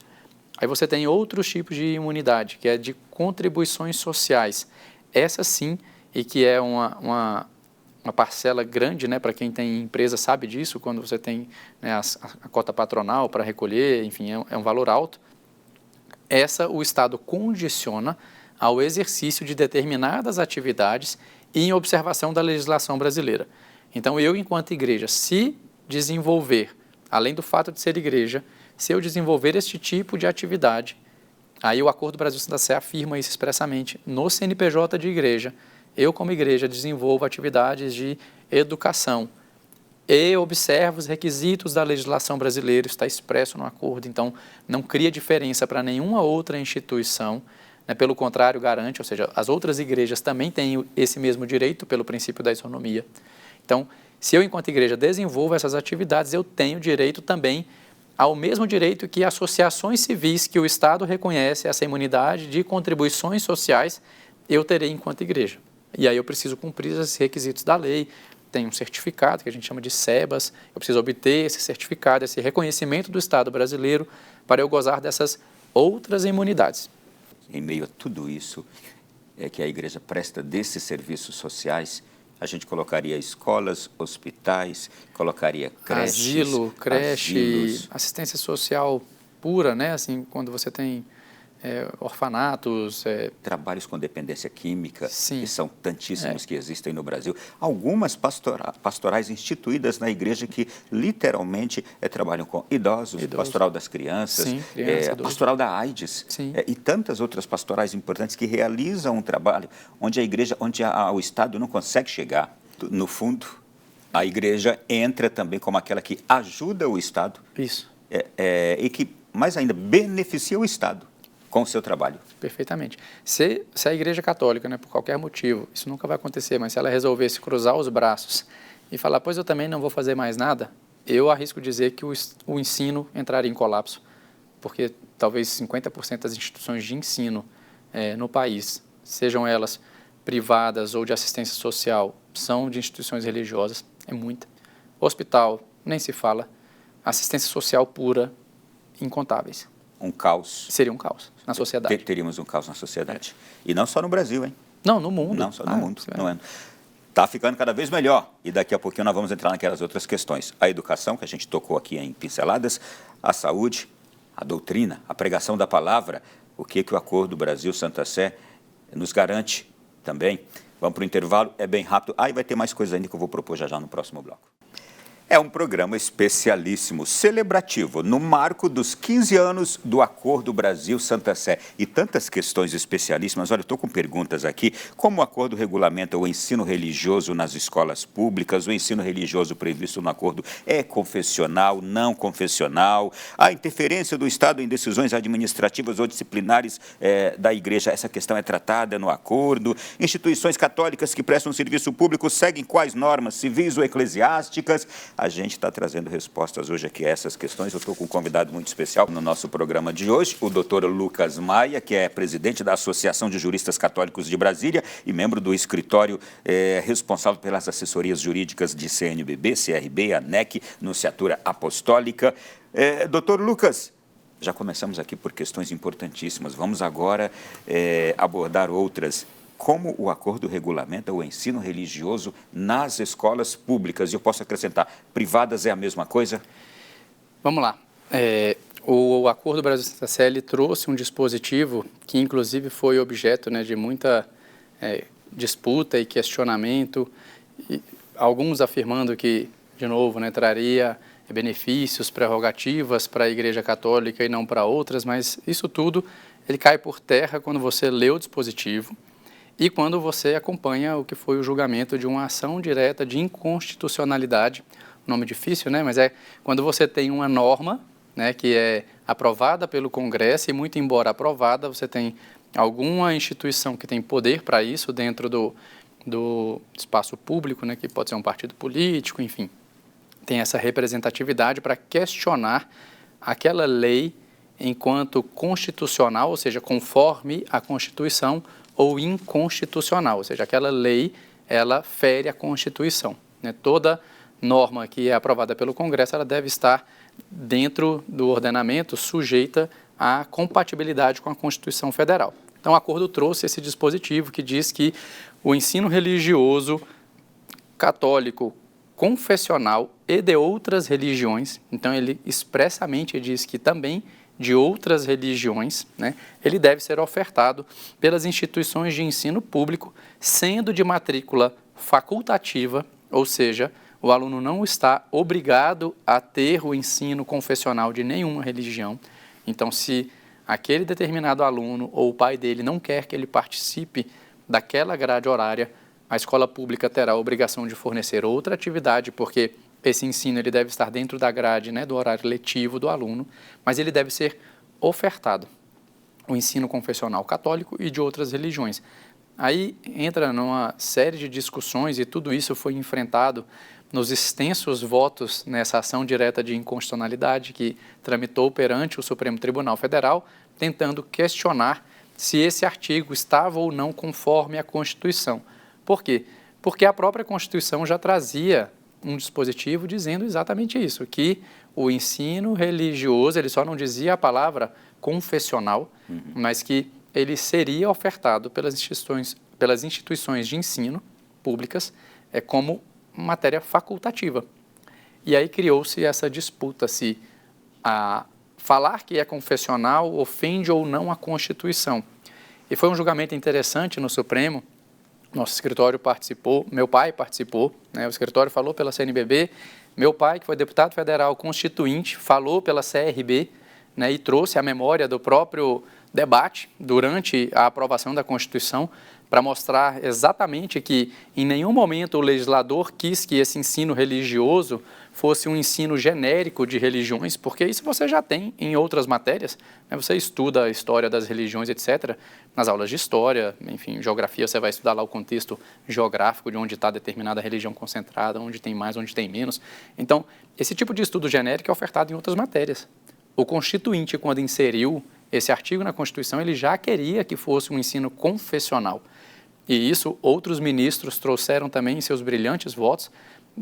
Aí você tem outros tipos de imunidade, que é de contribuições sociais. Essa sim, e que é uma parcela grande, né, para quem tem empresa sabe disso, quando você tem, né, a cota patronal para recolher, enfim, é um valor alto. Essa o Estado condiciona ao exercício de determinadas atividades e em observação da legislação brasileira. Então, eu, enquanto igreja, se desenvolver, além do fato de ser igreja, se eu desenvolver este tipo de atividade, aí o Acordo Brasil Santa Sé afirma isso expressamente, no CNPJ de igreja, eu, como igreja, desenvolvo atividades de educação e observo os requisitos da legislação brasileira, está expresso no acordo, então não cria diferença para nenhuma outra instituição, né, pelo contrário, garante, ou seja, as outras igrejas também têm esse mesmo direito pelo princípio da isonomia. Então, se eu, enquanto igreja, desenvolvo essas atividades, eu tenho direito também ao mesmo direito que associações civis que o Estado reconhece essa imunidade de contribuições sociais, eu terei enquanto igreja. E aí eu preciso cumprir esses requisitos da lei, tem um certificado que a gente chama de SEBAS, eu preciso obter esse certificado, esse reconhecimento do Estado brasileiro para eu gozar dessas outras imunidades. Em meio a tudo isso que a igreja presta desses serviços sociais, a gente colocaria escolas, hospitais, colocaria creches, asilo, creche, asilos. Assistência social pura, né? Assim, quando você tem orfanatos. Trabalhos com dependência química, Sim. que são tantíssimos que existem no Brasil. Algumas pastorais instituídas na igreja que literalmente trabalham com idosos, pastoral das crianças, Sim, pastoral da AIDS, e tantas outras pastorais importantes que realizam um trabalho onde a igreja, o Estado não consegue chegar. No fundo, a igreja entra também como aquela que ajuda o Estado. Isso. E que, mais ainda, beneficia o Estado com o seu trabalho. Perfeitamente. Se a Igreja Católica, né, por qualquer motivo, isso nunca vai acontecer, mas se ela resolvesse cruzar os braços e falar, pois eu também não vou fazer mais nada, eu arrisco dizer que o ensino entraria em colapso, porque talvez 50% das instituições de ensino no país, sejam elas privadas ou de assistência social, são de instituições religiosas, é muita. Hospital, nem se fala. Assistência social pura, incontáveis. Um caos. Seria um caos na sociedade. Teríamos um caos na sociedade. E não só no Brasil, hein? Não, no mundo. Não só no mundo. Não é. Está ficando cada vez melhor. E daqui a pouquinho nós vamos entrar naquelas outras questões. A educação, que a gente tocou aqui em pinceladas, a saúde, a doutrina, a pregação da palavra, o que o Acordo Brasil Santa Sé nos garante também. Vamos para o intervalo, é bem rápido. Aí vai ter mais coisas ainda que eu vou propor já no próximo bloco. É um programa especialíssimo, celebrativo, no marco dos 15 anos do Acordo Brasil Santa Sé. E tantas questões especialíssimas. Olha, eu estou com perguntas aqui. Como o acordo regulamenta o ensino religioso nas escolas públicas? O ensino religioso previsto no acordo é confessional, não confessional? A interferência do Estado em decisões administrativas ou disciplinares da igreja, essa questão é tratada no acordo? Instituições católicas que prestam serviço público seguem quais normas civis ou eclesiásticas? A gente está trazendo respostas hoje aqui a essas questões. Eu estou com um convidado muito especial no nosso programa de hoje, o doutor Lucas Maia, que é presidente da Associação de Juristas Católicos de Brasília e membro do escritório responsável pelas assessorias jurídicas de CNBB, CRB, ANEC, Nunciatura Apostólica. Doutor Lucas, já começamos aqui por questões importantíssimas. Vamos agora abordar outras. Como o acordo regulamenta o ensino religioso nas escolas públicas? E eu posso acrescentar, privadas é a mesma coisa? Vamos lá. O Acordo Brasil Santa Sé trouxe um dispositivo que, inclusive, foi objeto, né, de muita disputa e questionamento, e alguns afirmando que, de novo, né, traria benefícios, prerrogativas para a Igreja Católica e não para outras, mas isso tudo ele cai por terra quando você lê o dispositivo e quando você acompanha o que foi o julgamento de uma ação direta de inconstitucionalidade. Nome difícil, né? Mas é quando você tem uma norma, né, que é aprovada pelo Congresso e, muito embora aprovada, você tem alguma instituição que tem poder para isso dentro do espaço público, né, que pode ser um partido político, enfim, tem essa representatividade para questionar aquela lei enquanto constitucional, ou seja, conforme a Constituição, ou inconstitucional, ou seja, aquela lei, ela fere a Constituição, né? Toda norma que é aprovada pelo Congresso, ela deve estar dentro do ordenamento, sujeita à compatibilidade com a Constituição Federal. Então, o acordo trouxe esse dispositivo que diz que o ensino religioso católico, confessional e de outras religiões, então ele expressamente diz que também de outras religiões, né, ele deve ser ofertado pelas instituições de ensino público, sendo de matrícula facultativa, ou seja, o aluno não está obrigado a ter o ensino confessional de nenhuma religião. Então, se aquele determinado aluno ou o pai dele não quer que ele participe daquela grade horária, a escola pública terá a obrigação de fornecer outra atividade, porque esse ensino ele deve estar dentro da grade, né, do horário letivo do aluno, mas ele deve ser ofertado, o ensino confessional católico e de outras religiões. Aí entra numa série de discussões e tudo isso foi enfrentado nos extensos votos nessa ação direta de inconstitucionalidade que tramitou perante o Supremo Tribunal Federal, tentando questionar se esse artigo estava ou não conforme a Constituição. Por quê? Porque a própria Constituição já trazia um dispositivo dizendo exatamente isso, que o ensino religioso, ele só não dizia a palavra confessional, mas que ele seria ofertado pelas instituições de ensino públicas como matéria facultativa. E aí criou-se essa disputa se falar que é confessional ofende ou não a Constituição. E foi um julgamento interessante no Supremo. Nosso escritório participou, meu pai participou, né? O escritório falou pela CNBB, meu pai, que foi deputado federal constituinte, falou pela CRB, né, e trouxe a memória do próprio debate durante a aprovação da Constituição para mostrar exatamente que em nenhum momento o legislador quis que esse ensino religioso fosse um ensino genérico de religiões, porque isso você já tem em outras matérias, né? Você estuda a história das religiões, etc., nas aulas de história, enfim, geografia, você vai estudar lá o contexto geográfico de onde está determinada religião concentrada, onde tem mais, onde tem menos. Então, esse tipo de estudo genérico é ofertado em outras matérias. O Constituinte, quando inseriu esse artigo na Constituição, ele já queria que fosse um ensino confessional. E isso outros ministros trouxeram também em seus brilhantes votos,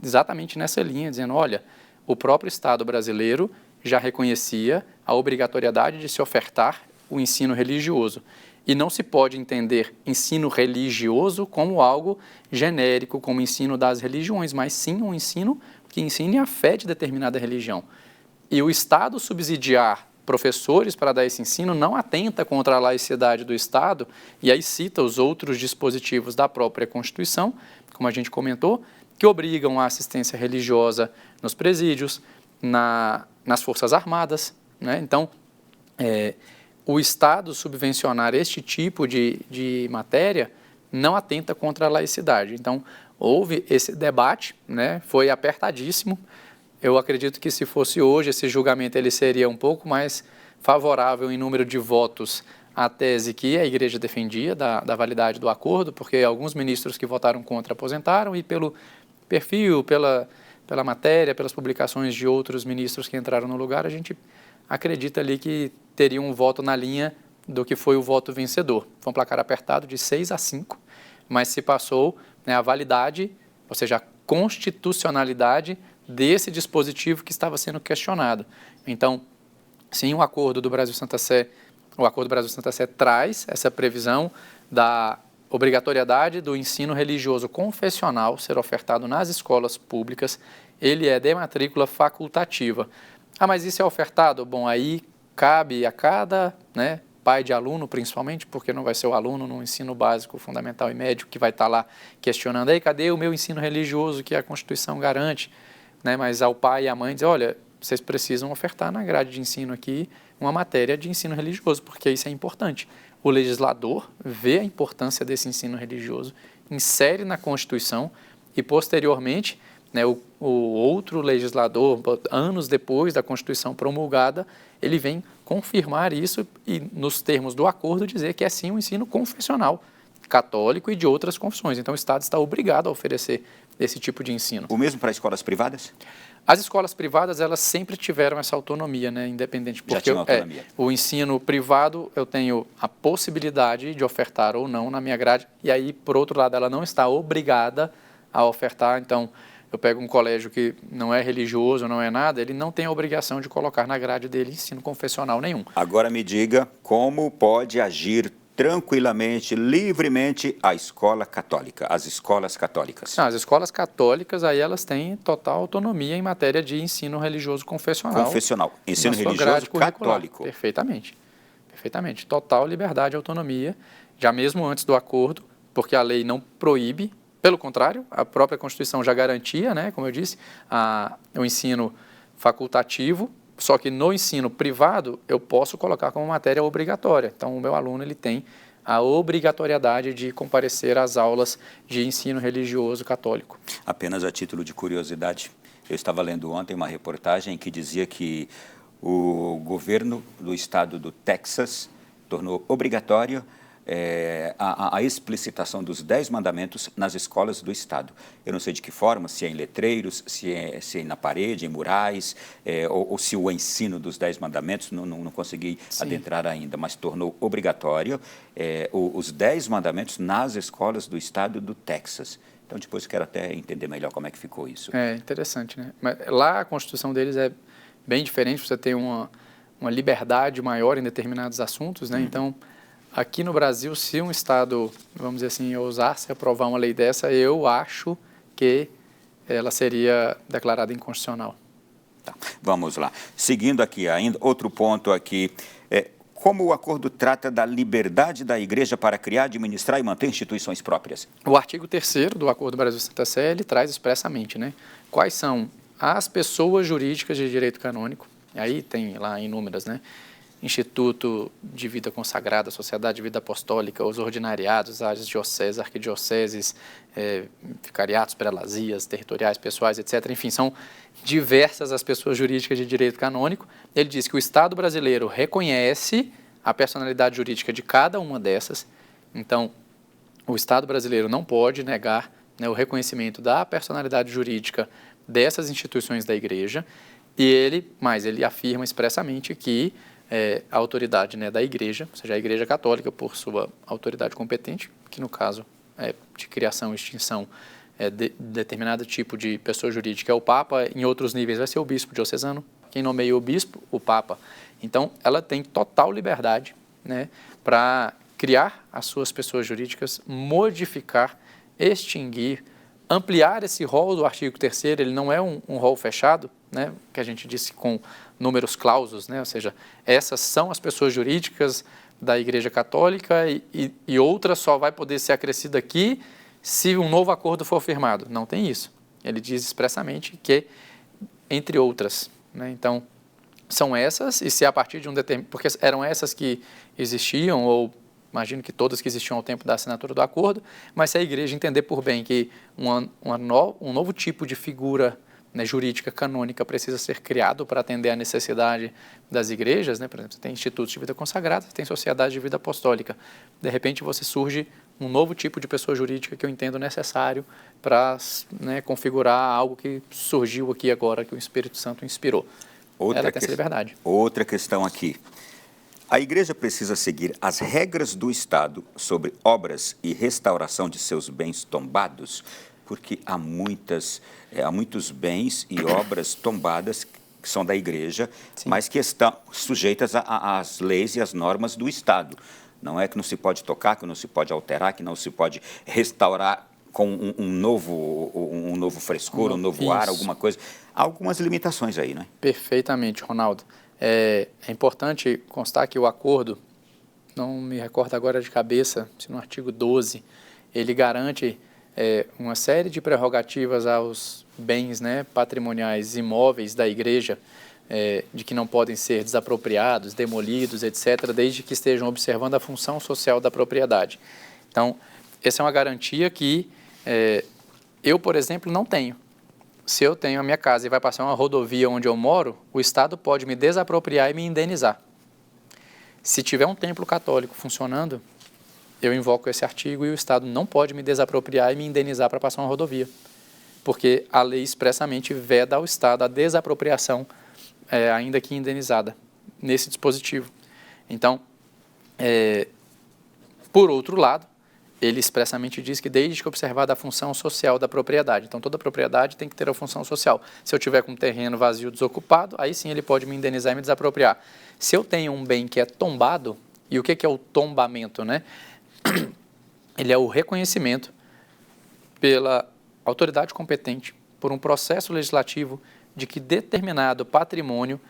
exatamente nessa linha, dizendo, olha, o próprio Estado brasileiro já reconhecia a obrigatoriedade de se ofertar o ensino religioso. E não se pode entender ensino religioso como algo genérico, como ensino das religiões, mas sim um ensino que ensine a fé de determinada religião. E o Estado subsidiar professores para dar esse ensino não atenta contra a laicidade do Estado, e aí cita os outros dispositivos da própria Constituição, como a gente comentou, que obrigam a assistência religiosa nos presídios, nas Forças Armadas, né? Então, o Estado subvencionar este tipo de matéria não atenta contra a laicidade. Então, houve esse debate, né? Foi apertadíssimo. Eu acredito que se fosse hoje, esse julgamento ele seria um pouco mais favorável em número de votos à tese que a Igreja defendia da validade do acordo, porque alguns ministros que votaram contra aposentaram e pelo perfil, pela matéria, pelas publicações de outros ministros que entraram no lugar, a gente acredita ali que teria um voto na linha do que foi o voto vencedor. Foi um placar apertado de 6-5, mas se passou, né, a validade, ou seja, a constitucionalidade desse dispositivo que estava sendo questionado. Então, sim, o Acordo do Brasil-Santa Sé traz essa previsão da obrigatoriedade do ensino religioso confessional ser ofertado nas escolas públicas. Ele é de matrícula facultativa. Ah, mas isso é ofertado? Bom, aí cabe a cada, né, pai de aluno, principalmente, porque não vai ser o aluno no ensino básico, fundamental e médio que vai estar lá questionando, aí, cadê o meu ensino religioso que a Constituição garante? Né, mas ao pai e à mãe dizer, olha, vocês precisam ofertar na grade de ensino aqui uma matéria de ensino religioso, porque isso é importante. O legislador vê a importância desse ensino religioso, insere na Constituição e, posteriormente, né, o outro legislador, anos depois da Constituição promulgada, ele vem confirmar isso e, nos termos do acordo, dizer que é sim um ensino confessional, católico e de outras confissões. Então, o Estado está obrigado a oferecer esse tipo de ensino. O mesmo para escolas privadas? As escolas privadas, elas sempre tiveram essa autonomia, né, independente. Porque Já tinham autonomia. O ensino privado, eu tenho a possibilidade de ofertar ou não na minha grade, e aí, por outro lado, ela não está obrigada a ofertar. Então, eu pego um colégio que não é religioso, não é nada, ele não tem a obrigação de colocar na grade dele ensino confessional nenhum. Agora me diga como pode agir tranquilamente, livremente a escola católica, as escolas católicas. As escolas católicas, aí elas têm total autonomia em matéria de ensino religioso confessional. Confessional, ensino na sua religioso grade curricular. católico. Perfeitamente, perfeitamente. Total liberdade e autonomia, já mesmo antes do acordo, porque a lei não proíbe, pelo contrário, a própria Constituição já garantia, né, como eu disse, o ensino facultativo, só que no ensino privado eu posso colocar como matéria obrigatória. Então, o meu aluno ele tem a obrigatoriedade de comparecer às aulas de ensino religioso católico. Apenas a título de curiosidade, eu estava lendo ontem uma reportagem que dizia que o governo do estado do Texas tornou obrigatório a explicitação dos 10 mandamentos nas escolas do estado. Eu não sei de que forma, se é em letreiros, se é na parede, em murais, ou se o ensino dos 10 mandamentos, não consegui adentrar ainda, mas tornou obrigatório os 10 mandamentos nas escolas do estado do Texas. Então, depois quero até entender melhor como é que ficou isso. É interessante, né? Mas lá a Constituição deles é bem diferente, você tem uma liberdade maior em determinados assuntos, né? Então, aqui no Brasil, se um Estado, vamos dizer assim, ousasse aprovar uma lei dessa, eu acho que ela seria declarada inconstitucional. Tá, vamos lá. Seguindo aqui ainda, outro ponto aqui, como o acordo trata da liberdade da Igreja para criar, administrar e manter instituições próprias? O artigo 3º do Acordo Brasil-Santa Sé, ele traz expressamente, né, quais são as pessoas jurídicas de direito canônico, e aí tem lá inúmeras, né, Instituto de Vida Consagrada, Sociedade de Vida Apostólica, os ordinariados, as dioceses, arquidioceses, vicariatos, prelazias, territoriais, pessoais, etc. Enfim, são diversas as pessoas jurídicas de direito canônico. Ele diz que o Estado brasileiro reconhece a personalidade jurídica de cada uma dessas. Então, o Estado brasileiro não pode negar, né, o reconhecimento da personalidade jurídica dessas instituições da Igreja. E ele afirma expressamente que a autoridade, né, da Igreja, ou seja, a Igreja Católica, por sua autoridade competente, que no caso de criação e extinção de determinado tipo de pessoa jurídica é o Papa, em outros níveis vai ser o Bispo diocesano, quem nomeia o Bispo, o Papa. Então, ela tem total liberdade, né, para criar as suas pessoas jurídicas, modificar, extinguir, ampliar esse rol do artigo 3º, ele não é um rol fechado, né, que a gente disse com números clausos, né, ou seja, essas são as pessoas jurídicas da Igreja Católica e outra só vai poder ser acrescida aqui se um novo acordo for firmado. Não tem isso. Ele diz expressamente que, entre outras, né, então, são essas, e se a partir de um determinado... Porque eram essas que existiam, ou imagino que todas que existiam ao tempo da assinatura do acordo, mas se a Igreja entender por bem que um novo tipo de figura, né, jurídica canônica precisa ser criado para atender à necessidade das igrejas, né? Por exemplo, você tem institutos de vida consagrada, você tem sociedade de vida apostólica. De repente, surge um novo tipo de pessoa jurídica que eu entendo necessário para, né, configurar algo que surgiu aqui agora, que o Espírito Santo inspirou. Ela tem essa liberdade. Outra questão aqui. A Igreja precisa seguir as regras do Estado sobre obras e restauração de seus bens tombados, porque há muitos bens e obras tombadas que são da Igreja, sim, mas que estão sujeitas às leis e às normas do Estado. Não é que não se pode tocar, que não se pode alterar, que não se pode restaurar com um novo frescor, um novo ar, alguma coisa. Há algumas limitações aí, não é? Perfeitamente, Ronaldo. É importante constar que o acordo, não me recordo agora de cabeça, se no artigo 12, ele garante uma série de prerrogativas aos bens, né, patrimoniais imóveis da Igreja, de que não podem ser desapropriados, demolidos, etc., desde que estejam observando a função social da propriedade. Então, essa é uma garantia que eu, por exemplo, não tenho. Se eu tenho a minha casa e vai passar uma rodovia onde eu moro, o Estado pode me desapropriar e me indenizar. Se tiver um templo católico funcionando, eu invoco esse artigo e o Estado não pode me desapropriar e me indenizar para passar uma rodovia, porque a lei expressamente veda ao Estado a desapropriação, ainda que indenizada, nesse dispositivo. Então, por outro lado, ele expressamente diz que desde que observada a função social da propriedade. Então, toda propriedade tem que ter a função social. Se eu tiver com um terreno vazio, desocupado, aí sim ele pode me indenizar e me desapropriar. Se eu tenho um bem que é tombado, e o que é o tombamento, né? Ele é o reconhecimento pela autoridade competente, por um processo legislativo, de que determinado patrimônio,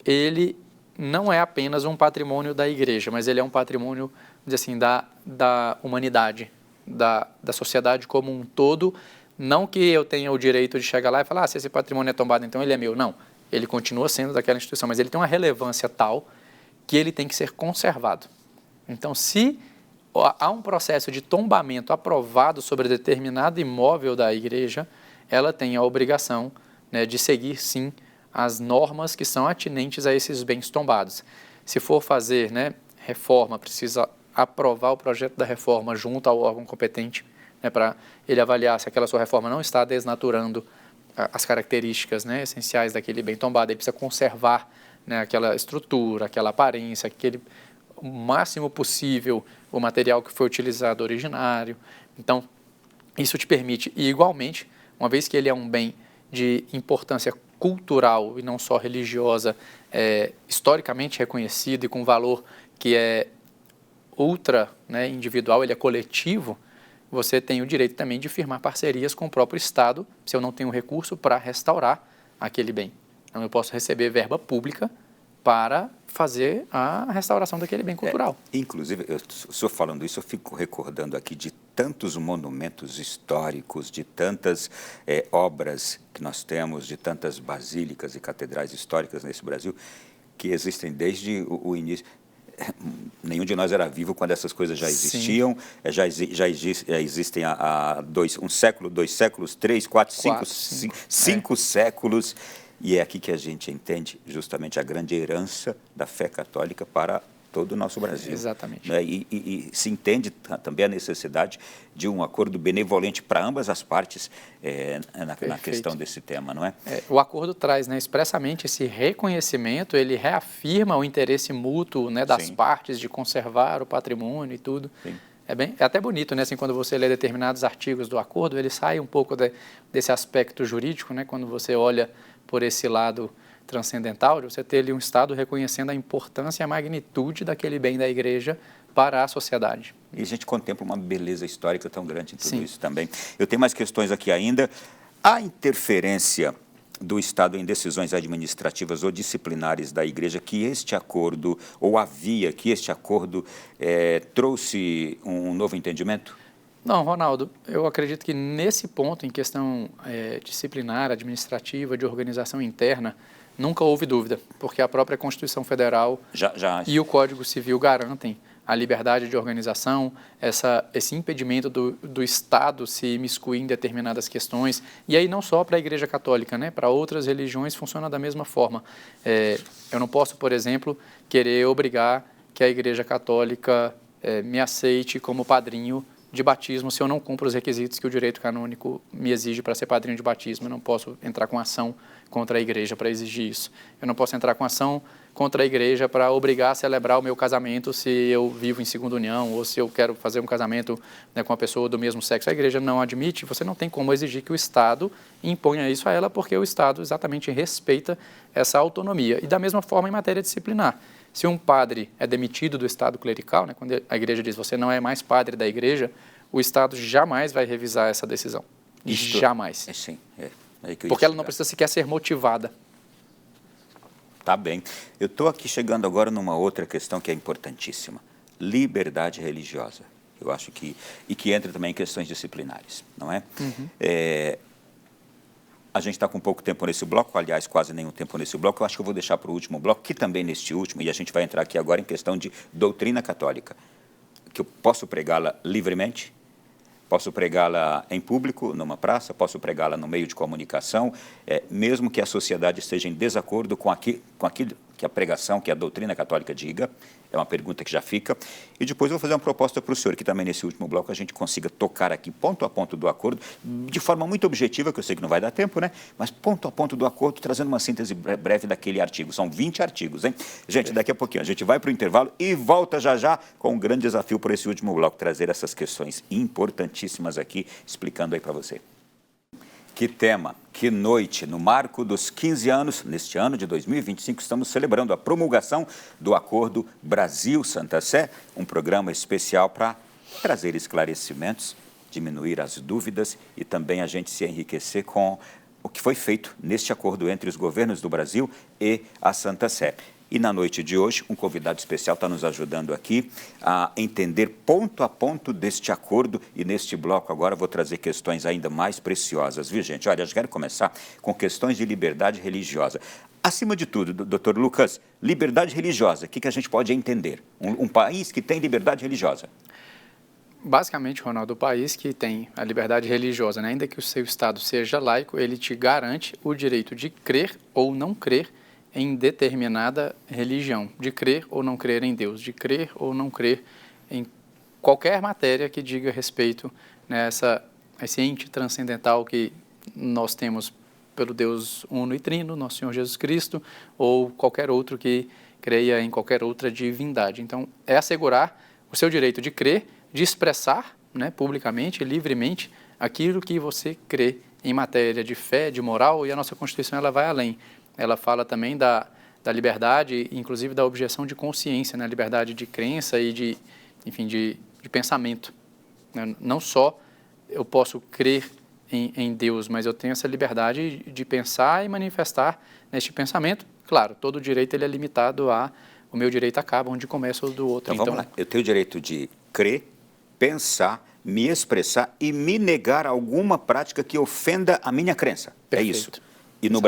ele não é apenas um patrimônio da igreja, mas ele é um patrimônio, assim, da humanidade, da sociedade como um todo. Não que eu tenha o direito de chegar lá e falar, se esse patrimônio é tombado, então ele é meu. Não, ele continua sendo daquela instituição, mas ele tem uma relevância tal que ele tem que ser conservado. Então, se há um processo de tombamento aprovado sobre determinado imóvel da igreja, ela tem a obrigação, né, de seguir, sim, as normas que são atinentes a esses bens tombados. Se for fazer, né, reforma, precisa aprovar o projeto da reforma junto ao órgão competente, né, para ele avaliar se aquela sua reforma não está desnaturando as características, né, essenciais daquele bem tombado. Ele precisa conservar, né, aquela estrutura, aquela aparência, o máximo possível o material que foi utilizado originário. Então, isso te permite, e igualmente, uma vez que ele é um bem de importância cultural e não só religiosa, historicamente reconhecido e com valor que é ultra, né, individual, ele é coletivo, você tem o direito também de firmar parcerias com o próprio Estado, se eu não tenho recurso para restaurar aquele bem. Então, eu posso receber verba pública para fazer a restauração daquele bem cultural. Inclusive, o senhor falando isso, eu fico recordando aqui de tantos monumentos históricos, de tantas obras que nós temos, de tantas basílicas e catedrais históricas nesse Brasil, que existem desde o início. Nenhum de nós era vivo quando essas coisas já existiam, já existem há um século, 2 séculos, 3, 4, 5 séculos. E é aqui que a gente entende justamente a grande herança da fé católica para todo o nosso Brasil. Exatamente. Né? E se entende também a necessidade de um acordo benevolente para ambas as partes na questão desse tema, não é? O acordo traz, né, expressamente esse reconhecimento, ele reafirma o interesse mútuo, né, das partes de conservar o patrimônio e tudo. Sim. É até bonito, né, assim, quando você lê determinados artigos do acordo, ele sai um pouco desse aspecto jurídico, né, quando você olha por esse lado transcendental, de você ter ali um Estado reconhecendo a importância e a magnitude daquele bem da igreja para a sociedade. E a gente contempla uma beleza histórica tão grande em tudo isso também. Eu tenho mais questões aqui ainda. A interferência do Estado em decisões administrativas ou disciplinares da igreja, que este acordo, ou havia que este acordo trouxe um novo entendimento? Não, Ronaldo, eu acredito que nesse ponto, em questão disciplinar, administrativa, de organização interna, nunca houve dúvida, porque a própria Constituição Federal e o Código Civil garantem a liberdade de organização, esse impedimento do Estado se imiscuir em determinadas questões, e aí não só para a Igreja Católica, né? Para outras religiões funciona da mesma forma. Eu não posso, por exemplo, querer obrigar que a Igreja Católica me aceite como padrinho de batismo se eu não cumpro os requisitos que o direito canônico me exige para ser padrinho de batismo. Eu não posso entrar com ação contra a igreja para exigir isso. Eu não posso entrar com ação contra a igreja para obrigar a celebrar o meu casamento se eu vivo em segunda união ou se eu quero fazer um casamento, né, com uma pessoa do mesmo sexo. A igreja não admite, você não tem como exigir que o Estado imponha isso a ela, porque o Estado exatamente respeita essa autonomia. E da mesma forma em matéria disciplinar. Se um padre é demitido do Estado clerical, né, quando a igreja diz você não é mais padre da igreja, o Estado jamais vai revisar essa decisão. Jamais. Sim. Porque ela não precisa sequer ser motivada. Tá bem. Eu estou aqui chegando agora numa outra questão que é importantíssima. Liberdade religiosa. Eu acho que entra também em questões disciplinares, não é? Uhum. A gente está com pouco tempo nesse bloco, aliás, quase nenhum tempo nesse bloco. Eu acho que eu vou deixar para o último bloco, que também neste último, e a gente vai entrar aqui agora em questão de doutrina católica, que eu posso pregá-la livremente, posso pregá-la em público, numa praça, posso pregá-la no meio de comunicação, mesmo que a sociedade esteja em desacordo com aquilo que a pregação, que a doutrina católica diga. É uma pergunta que já fica. E depois eu vou fazer uma proposta para o senhor, que também nesse último bloco a gente consiga tocar aqui ponto a ponto do acordo, de forma muito objetiva, que eu sei que não vai dar tempo, né? Mas ponto a ponto do acordo, trazendo uma síntese breve daquele artigo. São 20 artigos, hein? Gente, daqui a pouquinho a gente vai para o intervalo e volta já já com um grande desafio por esse último bloco, trazer essas questões importantíssimas aqui, explicando aí para você. Que tema, que noite, no marco dos 15 anos, neste ano de 2025, estamos celebrando a promulgação do Acordo Brasil-Santa Sé, um programa especial para trazer esclarecimentos, diminuir as dúvidas e também a gente se enriquecer com o que foi feito neste acordo entre os governos do Brasil e a Santa Sé. E na noite de hoje, um convidado especial está nos ajudando aqui a entender ponto a ponto deste acordo. E neste bloco agora vou trazer questões ainda mais preciosas, viu, gente? Olha, eu quero começar com questões de liberdade religiosa. Acima de tudo, doutor Lucas, liberdade religiosa, o que a gente pode entender? Um país que tem liberdade religiosa. Basicamente, Ronaldo, o país que tem a liberdade religiosa, né, ainda que o seu Estado seja laico, ele te garante o direito de crer ou não crer em determinada religião, de crer ou não crer em Deus, de crer ou não crer em qualquer matéria que diga respeito, né, a esse ente transcendental que nós temos pelo Deus uno e trino, nosso Senhor Jesus Cristo, ou qualquer outro que creia em qualquer outra divindade. Então, é assegurar o seu direito de crer, de expressar, né, publicamente, livremente, aquilo que você crê em matéria de fé, de moral, e a nossa Constituição ela vai além. Ela fala também da liberdade, inclusive da objeção de consciência, né? Liberdade de crença e de pensamento. Não só eu posso crer em Deus, mas eu tenho essa liberdade de pensar e manifestar neste pensamento. Claro, todo direito ele é limitado o meu direito acaba onde começa o do outro. Então, vamos lá. Eu tenho o direito de crer, pensar, me expressar e me negar alguma prática que ofenda a minha crença. Perfeito. É isso. E no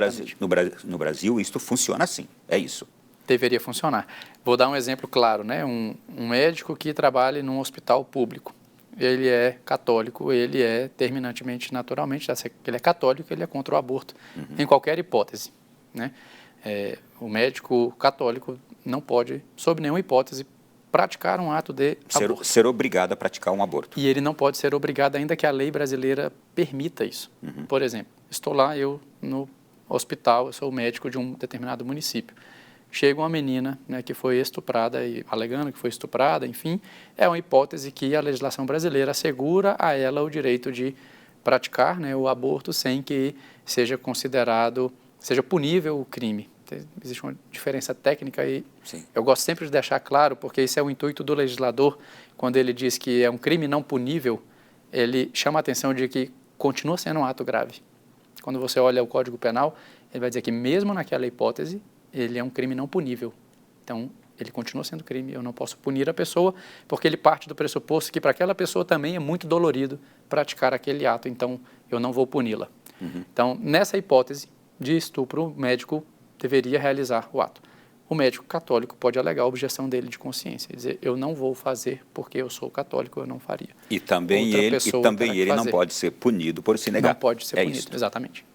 Brasil isto funciona assim, é isso. Deveria funcionar. Vou dar um exemplo claro, né? Um médico que trabalha num hospital público, ele é católico, ele é terminantemente, naturalmente, ele é católico, ele é contra o aborto, em qualquer hipótese, né? O médico católico não pode, sob nenhuma hipótese, praticar um ato de aborto. Ser obrigado a praticar um aborto. E ele não pode ser obrigado, ainda que a lei brasileira permita isso. Por exemplo, estou lá, eu no hospital, eu sou o médico de um determinado município. Chega uma menina, né, que foi estuprada, e alegando que foi estuprada, enfim, é uma hipótese que a legislação brasileira assegura a ela o direito de praticar, né, o aborto sem que seja punível o crime. Existe uma diferença técnica aí. Sim. Eu gosto sempre de deixar claro, porque esse é o intuito do legislador, quando ele diz que é um crime não punível, ele chama a atenção de que continua sendo um ato grave. Quando você olha o Código Penal, ele vai dizer que mesmo naquela hipótese, ele é um crime não punível. Então, ele continua sendo crime, eu não posso punir a pessoa, porque ele parte do pressuposto que para aquela pessoa também é muito dolorido praticar aquele ato, então eu não vou puni-la. Então, nessa hipótese de estupro, o médico deveria realizar o ato. O médico católico pode alegar a objeção dele de consciência, dizer, eu não vou fazer porque eu sou católico, eu não faria. E também ele não pode ser punido por se negar. Não pode ser punido, isso. Exatamente.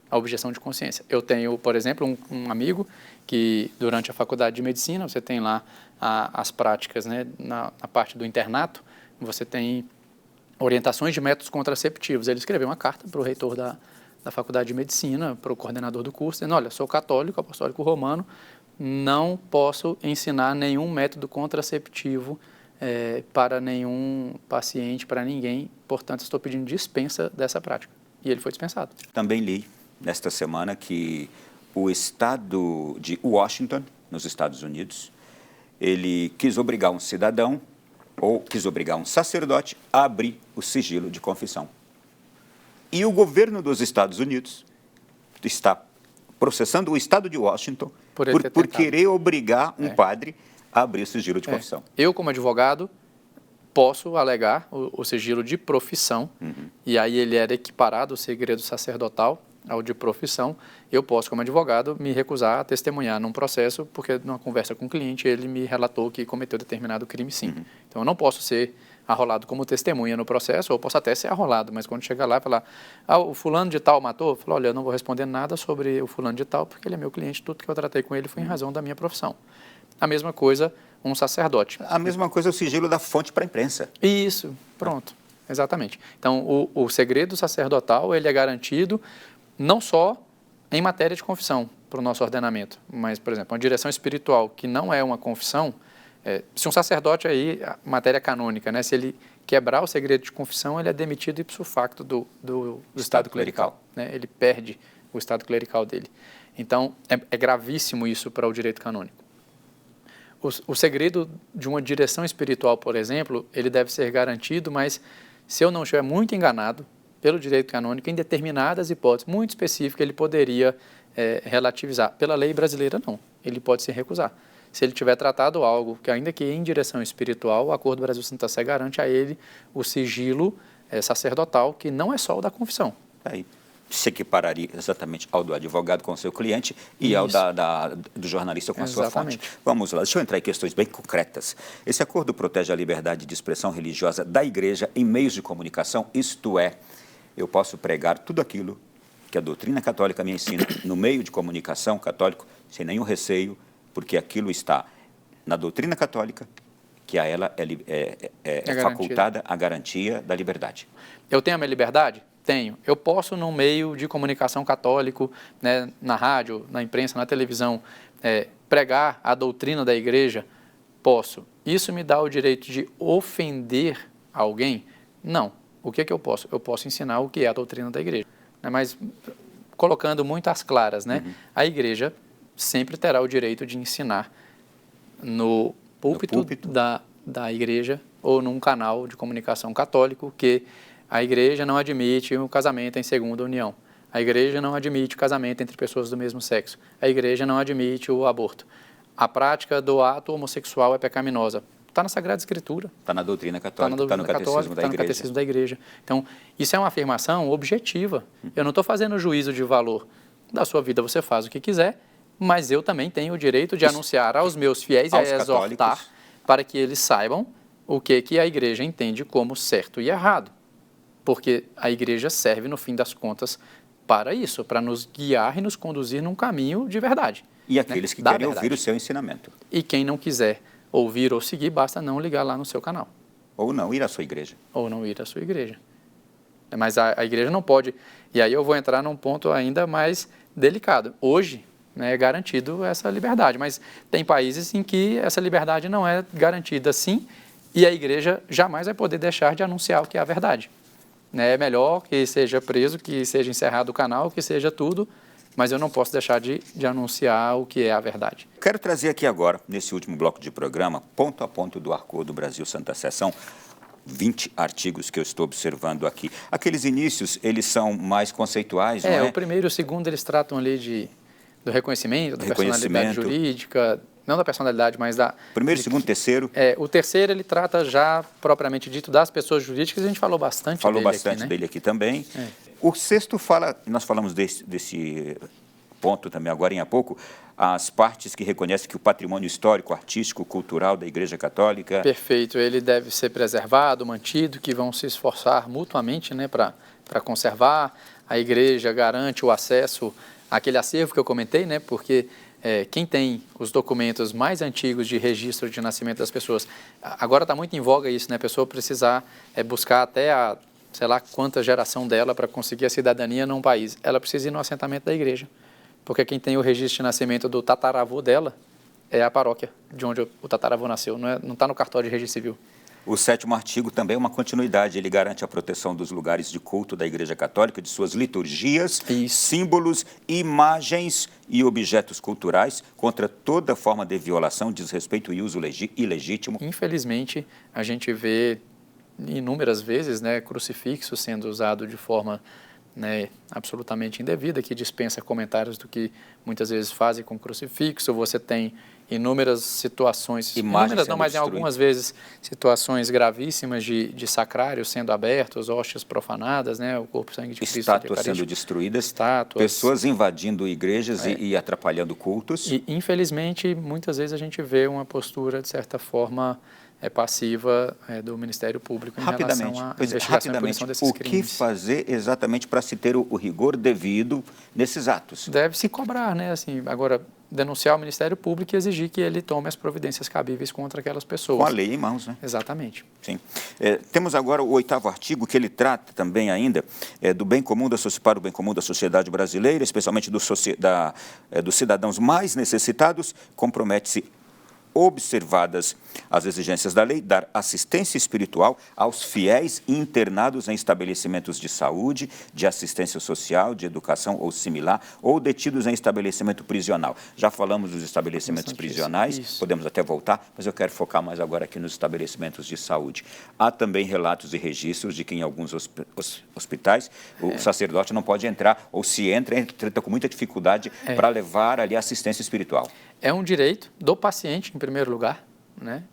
A objeção de consciência. Eu tenho, por exemplo, um amigo que, durante a faculdade de medicina, você tem lá as práticas, né, na parte do internato, você tem orientações de métodos contraceptivos. Ele escreveu uma carta para o reitor da faculdade de medicina, para o coordenador do curso, dizendo, olha, sou católico, apostólico romano, não posso ensinar nenhum método contraceptivo para nenhum paciente, para ninguém, portanto, estou pedindo dispensa dessa prática. E ele foi dispensado. Também li nesta semana que o estado de Washington, nos Estados Unidos, ele quis obrigar um cidadão ou quis obrigar um sacerdote a abrir o sigilo de confissão. E o governo dos Estados Unidos está processando o estado de Washington por querer obrigar um padre a abrir o sigilo de confissão. Eu, como advogado, posso alegar o sigilo de profissão, e aí ele era equiparado ao segredo sacerdotal, ao de profissão, eu posso, como advogado, me recusar a testemunhar num processo, porque numa conversa com o cliente ele me relatou que cometeu determinado crime, sim. Então, eu não posso ser arrolado como testemunha no processo, ou posso até ser arrolado, mas quando chegar lá e falar, o fulano de tal matou, eu falo, olha, eu não vou responder nada sobre o fulano de tal, porque ele é meu cliente, tudo que eu tratei com ele foi em razão da minha profissão. A mesma coisa, um sacerdote. A mesma coisa é o sigilo da fonte para a imprensa. Isso, pronto, exatamente. Então, o segredo sacerdotal, ele é garantido não só em matéria de confissão para o nosso ordenamento, mas, por exemplo, uma direção espiritual que não é uma confissão, se um sacerdote aí, matéria canônica, né, se ele quebrar o segredo de confissão, ele é demitido ipso facto do estado clerical. Né, ele perde o estado clerical dele. Então, é gravíssimo isso para o direito canônico. O segredo de uma direção espiritual, por exemplo, ele deve ser garantido, mas se eu não estiver muito enganado pelo direito canônico, em determinadas hipóteses muito específicas, ele poderia relativizar. Pela lei brasileira, não. Ele pode se recusar. Se ele tiver tratado algo que, ainda que em direção espiritual, o Acordo Brasil Santa Sé garante a ele o sigilo sacerdotal, que não é só o da confissão. Aí se equipararia exatamente ao do advogado com o seu cliente e ao do jornalista com a sua fonte. Vamos lá, deixa eu entrar em questões bem concretas. Esse acordo protege a liberdade de expressão religiosa da igreja em meios de comunicação, isto é, eu posso pregar tudo aquilo que a doutrina católica me ensina no meio de comunicação católico, sem nenhum receio, porque aquilo está na doutrina católica, que a ela é facultada a garantia da liberdade. Eu tenho a minha liberdade? Tenho. Eu posso, no meio de comunicação católico, né, na rádio, na imprensa, na televisão, pregar a doutrina da igreja? Posso. Isso me dá o direito de ofender alguém? Não. O que é que eu posso? Eu posso ensinar o que é a doutrina da igreja. Mas, colocando muito às claras, né, a igreja sempre terá o direito de ensinar no púlpito da igreja ou num canal de comunicação católico que a igreja não admite o casamento em segunda união. A igreja não admite o casamento entre pessoas do mesmo sexo. A igreja não admite o aborto. A prática do ato homossexual é pecaminosa. Está na Sagrada Escritura. Está na doutrina católica, está no catecismo da igreja. Então, isso é uma afirmação objetiva. Eu não estou fazendo juízo de valor. Da sua vida você faz o que quiser, mas eu também tenho o direito de anunciar aos meus fiéis e exortar para que eles saibam o que a igreja entende como certo e errado. Porque a igreja serve, no fim das contas, para isso, para nos guiar e nos conduzir num caminho de verdade. E aqueles que querem ouvir o seu ensinamento. E quem não quiser ouvir ou seguir, basta não ligar lá no seu canal. Ou não ir à sua igreja. Ou não ir à sua igreja. Mas a igreja não pode. E aí eu vou entrar num ponto ainda mais delicado. Hoje, é garantido essa liberdade, mas tem países em que essa liberdade não é garantida assim e a igreja jamais vai poder deixar de anunciar o que é a verdade. É melhor que seja preso, que seja encerrado o canal, que seja tudo, mas eu não posso deixar de anunciar o que é a verdade. Quero trazer aqui agora, nesse último bloco de programa, ponto a ponto do Acordo Brasil Santa Sé. São 20 artigos que eu estou observando aqui. Aqueles inícios, eles são mais conceituais, não é? O primeiro e o segundo, eles tratam ali do reconhecimento, da personalidade jurídica, não da personalidade, mas da... Primeiro, segundo, terceiro. O terceiro, ele trata já, propriamente dito, das pessoas jurídicas, a gente falou bastante dele aqui também. O sexto fala, nós falamos desse ponto também agora há pouco, as partes que reconhecem que o patrimônio histórico, artístico, cultural da Igreja Católica... Perfeito, ele deve ser preservado, mantido, que vão se esforçar mutuamente, né, para conservar. A Igreja garante o acesso àquele acervo que eu comentei, né, porque... quem tem os documentos mais antigos de registro de nascimento das pessoas, agora está muito em voga isso, né? A pessoa precisar buscar até a, sei lá, quanta geração dela para conseguir a cidadania num país. Ela precisa ir no assentamento da igreja, porque quem tem o registro de nascimento do tataravô dela é a paróquia de onde o tataravô nasceu, não está no cartório de registro civil. O sétimo artigo também é uma continuidade, ele garante a proteção dos lugares de culto da Igreja Católica, de suas liturgias, símbolos, imagens e objetos culturais contra toda forma de violação, desrespeito e uso ilegítimo. Infelizmente, a gente vê inúmeras vezes, né, crucifixo sendo usado de forma, né, absolutamente indevida, que dispensa comentários do que muitas vezes fazem com crucifixo. Você tem inúmeras situações, Imagens inúmeras não, sendo mas em destruídas. algumas vezes situações gravíssimas de sacrários sendo abertos, hóstias profanadas, né, o corpo sangue de Cristo. Estátuas sendo destruídas, estátuas, pessoas invadindo igrejas e atrapalhando cultos. E, infelizmente, muitas vezes a gente vê uma postura, de certa forma, passiva do Ministério Público em relação à investigação e punição desses crimes. O que fazer exatamente para se ter o rigor devido nesses atos? Deve-se cobrar, né? Assim, agora, denunciar o Ministério Público e exigir que ele tome as providências cabíveis contra aquelas pessoas. Com a lei em mãos, né? Exatamente. Sim. Temos agora o 8º artigo, que ele trata também ainda do bem comum para o bem comum da sociedade brasileira, especialmente dos cidadãos mais necessitados. Compromete-se, observadas as exigências da lei, dar assistência espiritual aos fiéis internados em estabelecimentos de saúde, de assistência social, de educação ou similar, ou detidos em estabelecimento prisional. Já falamos dos estabelecimentos prisionais, isso. Podemos até voltar, mas eu quero focar mais agora aqui nos estabelecimentos de saúde. Há também relatos e registros de que em alguns hospitais o sacerdote não pode entrar, ou se entra com muita dificuldade para levar ali assistência espiritual. É um direito do paciente, em primeiro lugar, né?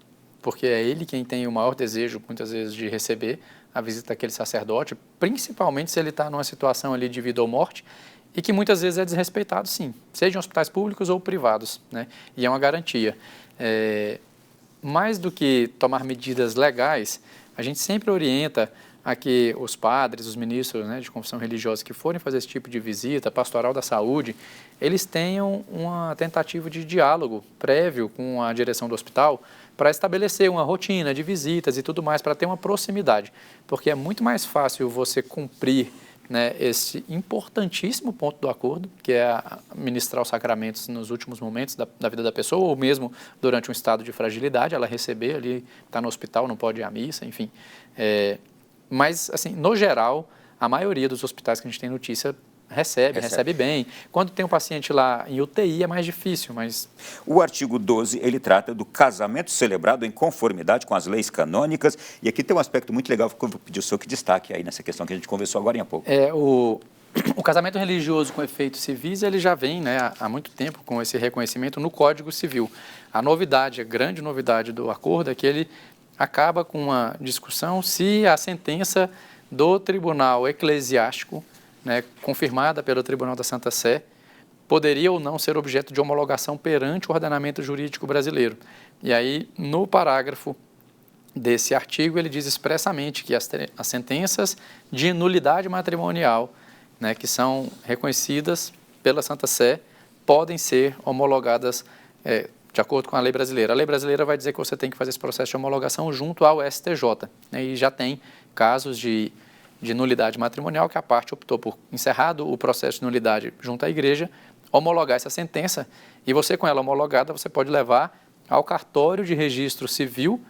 Porque é ele quem tem o maior desejo, muitas vezes, de receber a visita daquele sacerdote, principalmente se ele está numa situação ali de vida ou morte, e que muitas vezes é desrespeitado, sim, seja em hospitais públicos ou privados, né? E é uma garantia. Mais do que tomar medidas legais, a gente sempre orienta a que os padres, os ministros, né, de confissão religiosa que forem fazer esse tipo de visita, pastoral da saúde, eles tenham uma tentativa de diálogo prévio com a direção do hospital para estabelecer uma rotina de visitas e tudo mais, para ter uma proximidade. Porque é muito mais fácil você cumprir, né, esse importantíssimo ponto do acordo, que é ministrar os sacramentos nos últimos momentos da vida da pessoa, ou mesmo durante um estado de fragilidade, ela receber ali, está no hospital, não pode ir à missa, enfim. Mas, assim, no geral, a maioria dos hospitais que a gente tem notícia recebe bem. Quando tem um paciente lá em UTI é mais difícil, mas... O artigo 12, ele trata do casamento celebrado em conformidade com as leis canônicas, e aqui tem um aspecto muito legal que eu vou pedir o senhor que destaque aí nessa questão que a gente conversou agora há pouco. O casamento religioso com efeitos civis, ele já vem, né, há muito tempo com esse reconhecimento no Código Civil. A grande novidade do acordo é que ele acaba com uma discussão se a sentença do Tribunal Eclesiástico, né, confirmada pelo Tribunal da Santa Sé, poderia ou não ser objeto de homologação perante o ordenamento jurídico brasileiro. E aí, no parágrafo desse artigo, ele diz expressamente que as sentenças de nulidade matrimonial, né, que são reconhecidas pela Santa Sé, podem ser homologadas de acordo com a lei brasileira. A lei brasileira vai dizer que você tem que fazer esse processo de homologação junto ao STJ, né, e já tem casos de nulidade matrimonial que a parte optou por, encerrado o processo de nulidade junto à igreja, homologar essa sentença, e você, com ela homologada, você pode levar ao cartório de registro civil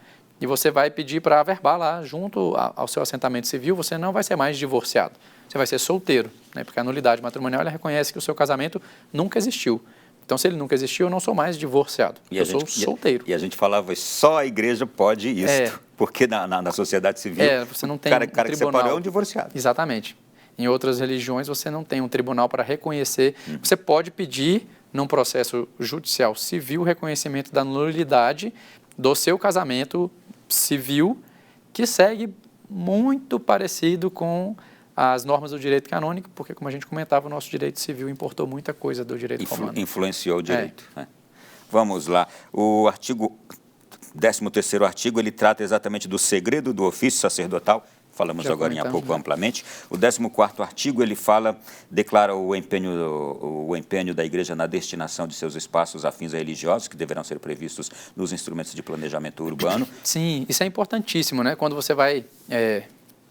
e você vai pedir para averbar lá, junto ao seu assentamento civil, você não vai ser mais divorciado, você vai ser solteiro, né, porque a nulidade matrimonial ela reconhece que o seu casamento nunca existiu. Então, se ele nunca existiu, eu não sou mais divorciado, eu sou solteiro. E a gente falava, só a igreja pode isso, porque na sociedade civil, você não tem cara tribunal. Que separou é um divorciado. Exatamente. Em outras religiões, você não tem um tribunal para reconhecer. Você pode pedir, num processo judicial civil, reconhecimento da nulidade do seu casamento civil, que segue muito parecido com as normas do direito canônico, porque, como a gente comentava, o nosso direito civil importou muita coisa do direito romano. Influenciou o direito. Vamos lá. O 13º artigo, ele trata exatamente do segredo do ofício sacerdotal. Falamos agora há pouco amplamente. O 14º artigo, ele declara o empenho da igreja na destinação de seus espaços a fins religiosos, que deverão ser previstos nos instrumentos de planejamento urbano. Sim, isso é importantíssimo, né? Quando você vai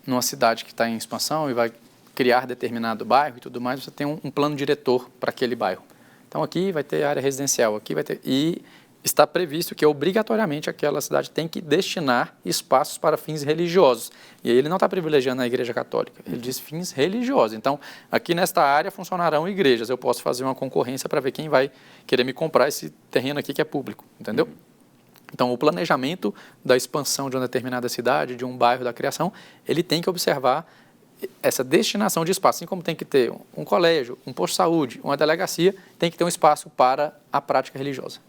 numa cidade que está em expansão e vai criar determinado bairro e tudo mais, você tem um plano diretor para aquele bairro. Então, aqui vai ter área residencial, aqui vai ter... E está previsto que, obrigatoriamente, aquela cidade tem que destinar espaços para fins religiosos. E aí ele não está privilegiando a Igreja Católica, ele diz fins religiosos. Então, aqui nesta área funcionarão igrejas. Eu posso fazer uma concorrência para ver quem vai querer me comprar esse terreno aqui que é público, entendeu? Então, o planejamento da expansão de uma determinada cidade, de um bairro da criação, ele tem que observar essa destinação de espaço. Assim como tem que ter um colégio, um posto de saúde, uma delegacia, tem que ter um espaço para a prática religiosa.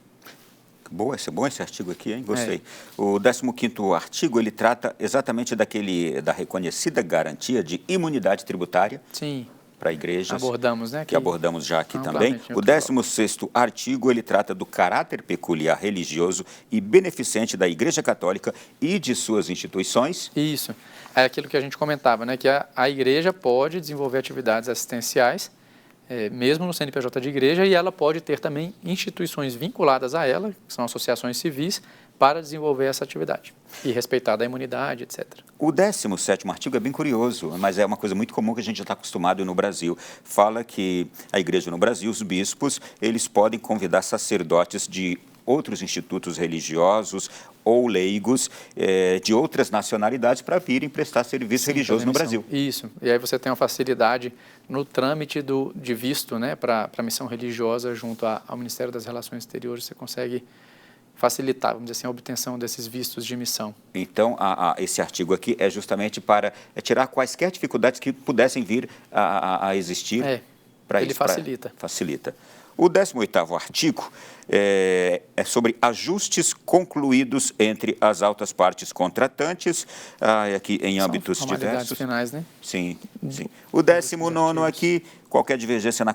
Boa, esse é bom esse artigo aqui, hein? Gostei. O 15º artigo, ele trata exatamente da reconhecida garantia de imunidade tributária. Sim. Para igrejas. Abordamos, né? Que abordamos já aqui também. O 16º artigo, ele trata do caráter peculiar religioso e beneficente da Igreja Católica e de suas instituições. Isso. É aquilo que a gente comentava, né? Que a igreja pode desenvolver atividades assistenciais, mesmo no CNPJ de igreja, e ela pode ter também instituições vinculadas a ela, que são associações civis, para desenvolver essa atividade e respeitar da imunidade, etc. O 17º artigo é bem curioso, mas é uma coisa muito comum que a gente já está acostumado no Brasil. Fala que a igreja no Brasil, os bispos, eles podem convidar sacerdotes de outros institutos religiosos ou leigos de outras nacionalidades para virem prestar serviço religioso no Brasil. Isso, e aí você tem uma facilidade no trâmite de visto, né, para a missão religiosa junto ao Ministério das Relações Exteriores, você consegue facilitar, vamos dizer assim, a obtenção desses vistos de missão. Então, esse artigo aqui é justamente para tirar quaisquer dificuldades que pudessem vir a existir. Ele facilita. Facilita. O 18º artigo é sobre ajustes concluídos entre as altas partes contratantes, aqui em âmbitos diversos. Finais, né? Sim, sim. O 19º aqui, qualquer divergência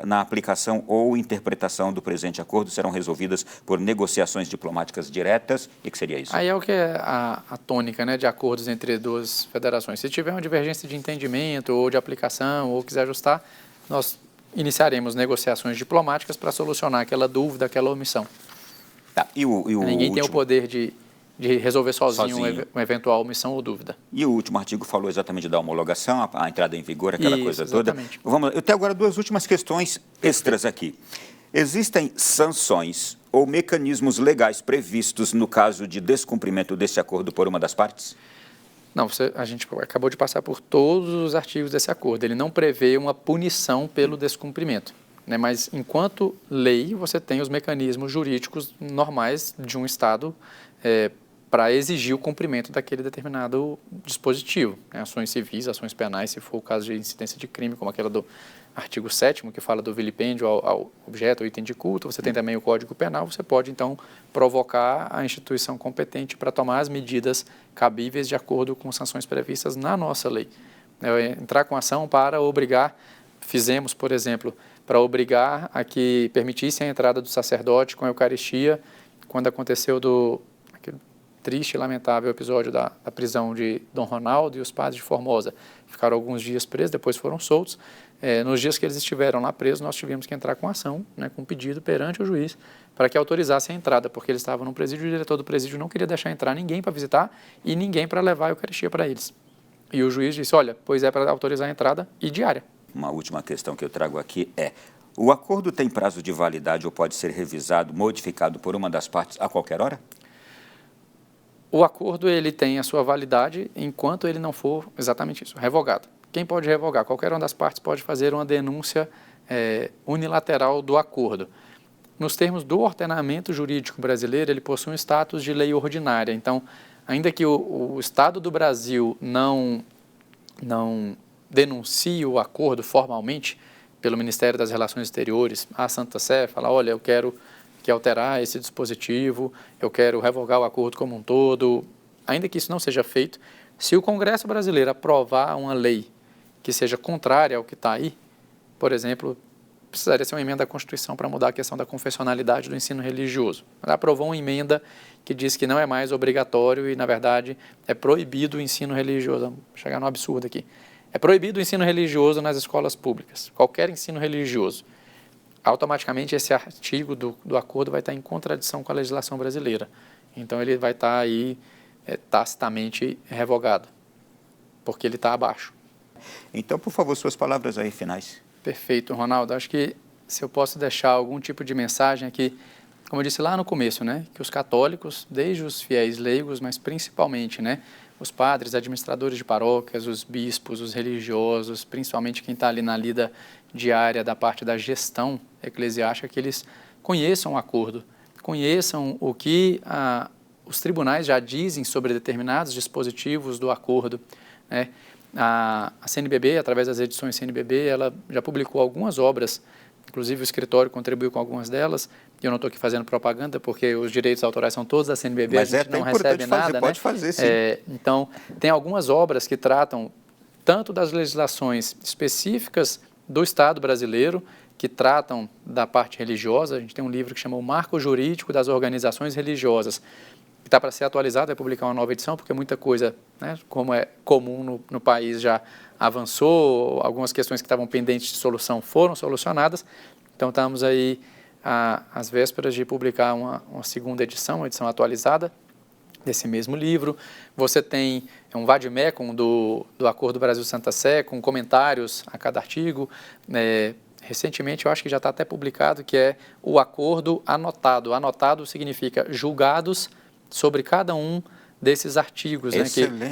na aplicação ou interpretação do presente acordo serão resolvidas por negociações diplomáticas diretas. E que seria isso? Aí é o que é a tônica, né, de acordos entre duas federações. Se tiver uma divergência de entendimento ou de aplicação ou quiser ajustar, nós iniciaremos negociações diplomáticas para solucionar aquela dúvida, aquela omissão. Ninguém tem o poder de resolver sozinho. Uma eventual omissão ou dúvida. E o último artigo falou exatamente da homologação, a entrada em vigor, aquela coisa toda. Exatamente. Eu tenho agora duas últimas questões extras aqui. Existem sanções ou mecanismos legais previstos no caso de descumprimento desse acordo por uma das partes? Não, a gente acabou de passar por todos os artigos desse acordo. Ele não prevê uma punição pelo descumprimento, né? Mas, enquanto lei, você tem os mecanismos jurídicos normais de um Estado para exigir o cumprimento daquele determinado dispositivo, né? Ações civis, ações penais, se for o caso de incidência de crime, como aquela do artigo 7º, que fala do vilipêndio ao objeto ou item de culto. Você tem também o Código Penal. Você pode, então, provocar a instituição competente para tomar as medidas cabíveis de acordo com sanções previstas na nossa lei. Entrar com ação para obrigar, fizemos, por exemplo, para obrigar a que permitissem a entrada do sacerdote com a Eucaristia, quando aconteceu aquele triste e lamentável episódio da prisão de Dom Ronaldo e os padres de Formosa. Ficaram alguns dias presos, depois foram soltos. Nos dias que eles estiveram lá presos, nós tivemos que entrar com ação, né, com pedido perante o juiz, para que autorizasse a entrada, porque eles estavam no presídio e o diretor do presídio não queria deixar entrar ninguém para visitar e ninguém para levar a Eucaristia para eles. E o juiz disse, olha, pois é para autorizar a entrada e diária. Uma última questão que eu trago aqui é, o acordo tem prazo de validade ou pode ser revisado, modificado por uma das partes a qualquer hora? O acordo ele tem a sua validade enquanto ele não for exatamente isso, revogado. Quem pode revogar? Qualquer uma das partes pode fazer uma denúncia unilateral do acordo. Nos termos do ordenamento jurídico brasileiro, ele possui um status de lei ordinária. Então, ainda que o Estado do Brasil não denuncie o acordo formalmente pelo Ministério das Relações Exteriores à Santa Sé, fala, olha, eu quero alterar esse dispositivo, eu quero revogar o acordo como um todo, ainda que isso não seja feito, se o Congresso brasileiro aprovar uma lei que seja contrária ao que está aí, por exemplo, precisaria ser uma emenda à Constituição para mudar a questão da confessionalidade do ensino religioso. Ela aprovou uma emenda que diz que não é mais obrigatório e, na verdade, é proibido o ensino religioso. Vamos chegar no absurdo aqui. É proibido o ensino religioso nas escolas públicas, qualquer ensino religioso. Automaticamente, esse artigo do acordo vai estar em contradição com a legislação brasileira. Então, ele vai estar aí tacitamente revogado, porque ele está abaixo. Então, por favor, suas palavras aí finais. Perfeito, Ronaldo. Acho que se eu posso deixar algum tipo de mensagem aqui, como eu disse lá no começo, né, que os católicos, desde os fiéis leigos, mas principalmente, né, os padres, administradores de paróquias, os bispos, os religiosos, principalmente quem está ali na lida diária da parte da gestão eclesiástica, que eles conheçam o acordo, conheçam o que os tribunais já dizem sobre determinados dispositivos do acordo, né? A CNBB, através das edições CNBB, ela já publicou algumas obras inclusive o escritório contribuiu com algumas delas, e eu não estou aqui fazendo propaganda, porque os direitos autorais são todos da CNBB, mas a gente não recebe nada, pode fazer, sim. Então, tem algumas obras que tratam tanto das legislações específicas do Estado brasileiro, que tratam da parte religiosa. A gente tem um livro que chama O Marco Jurídico das Organizações Religiosas, que está para ser atualizado, vai publicar uma nova edição, porque muita coisa, né, como é comum no país, já avançou, algumas questões que estavam pendentes de solução foram solucionadas. Então, estamos aí às vésperas de publicar uma segunda edição, uma edição atualizada desse mesmo livro. Você tem um vade-mecum do Acordo Brasil-Santa Sé, com comentários a cada artigo. Recentemente, eu acho que já está até publicado, que é o acordo anotado. Anotado significa julgados sobre cada um desses artigos, né,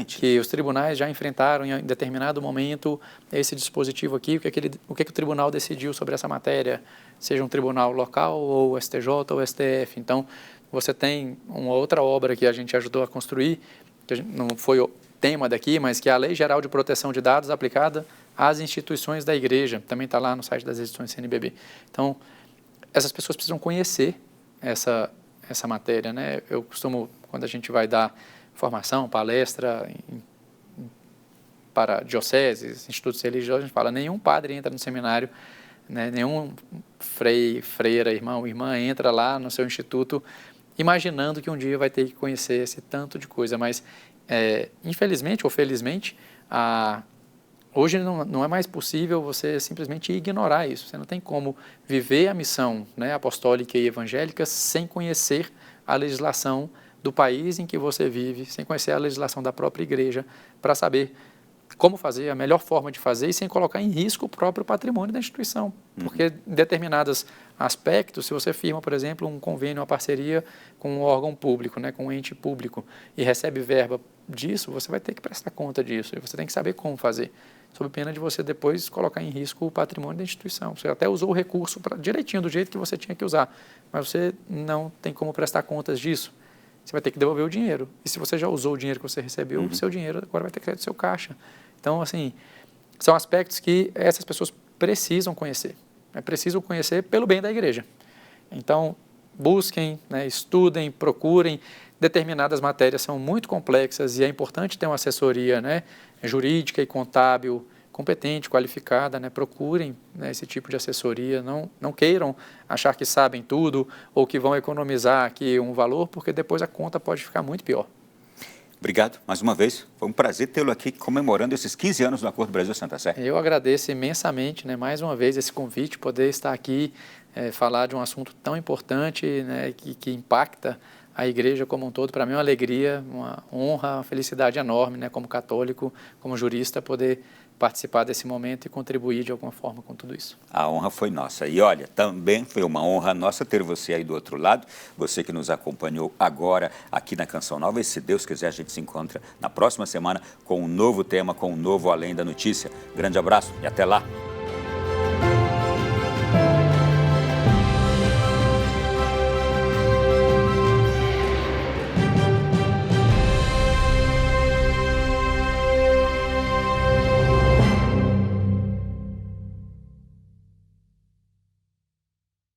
que os tribunais já enfrentaram em determinado momento esse dispositivo aqui, o que o tribunal decidiu sobre essa matéria, seja um tribunal local ou STJ ou STF. Então, você tem uma outra obra que a gente ajudou a construir, que não foi o tema daqui, mas que é a Lei Geral de Proteção de Dados aplicada às instituições da Igreja. Também está lá no site das edições CNBB. Então, essas pessoas precisam conhecer essa matéria, né? Eu costumo, quando a gente vai dar formação, palestra para dioceses, institutos religiosos, a gente fala, nenhum padre entra no seminário, né, nenhum freira, irmão, irmã entra lá no seu instituto imaginando que um dia vai ter que conhecer esse tanto de coisa, mas infelizmente ou felizmente, hoje não é mais possível você simplesmente ignorar isso. Você não tem como viver a missão, né, apostólica e evangélica sem conhecer a legislação do país em que você vive, sem conhecer a legislação da própria igreja, para saber como fazer, a melhor forma de fazer e sem colocar em risco o próprio patrimônio da instituição. Porque em determinados aspectos, se você firma, por exemplo, um convênio, uma parceria com um órgão público, né, com um ente público, e recebe verba disso, você vai ter que prestar conta disso, e você tem que saber como fazer, sob pena de você depois colocar em risco o patrimônio da instituição. Você até usou o recurso direitinho, do jeito que você tinha que usar, mas você não tem como prestar contas disso. Você vai ter que devolver o dinheiro. E se você já usou o dinheiro que você recebeu, o seu dinheiro agora vai ter que sair do seu caixa. Então, assim, são aspectos que essas pessoas precisam conhecer. É preciso conhecer pelo bem da igreja. Então, busquem, né, estudem, procurem. Determinadas matérias são muito complexas e é importante ter uma assessoria, né, jurídica e contábil competente, qualificada, né? Procurem, né, esse tipo de assessoria, não queiram achar que sabem tudo ou que vão economizar aqui um valor, porque depois a conta pode ficar muito pior. Obrigado, mais uma vez. Foi um prazer tê-lo aqui comemorando esses 15 anos do Acordo Brasil-Santa Sé. Eu agradeço imensamente, né, mais uma vez esse convite, poder estar aqui, falar de um assunto tão importante, né, que impacta a igreja como um todo. Para mim é uma alegria, uma honra, uma felicidade enorme, né, como católico, como jurista, poder participar desse momento e contribuir de alguma forma com tudo isso. A honra foi nossa. E olha, também foi uma honra nossa ter você aí do outro lado, você que nos acompanhou agora aqui na Canção Nova. E se Deus quiser, a gente se encontra na próxima semana com um novo tema, com um novo Além da Notícia. Grande abraço e até lá!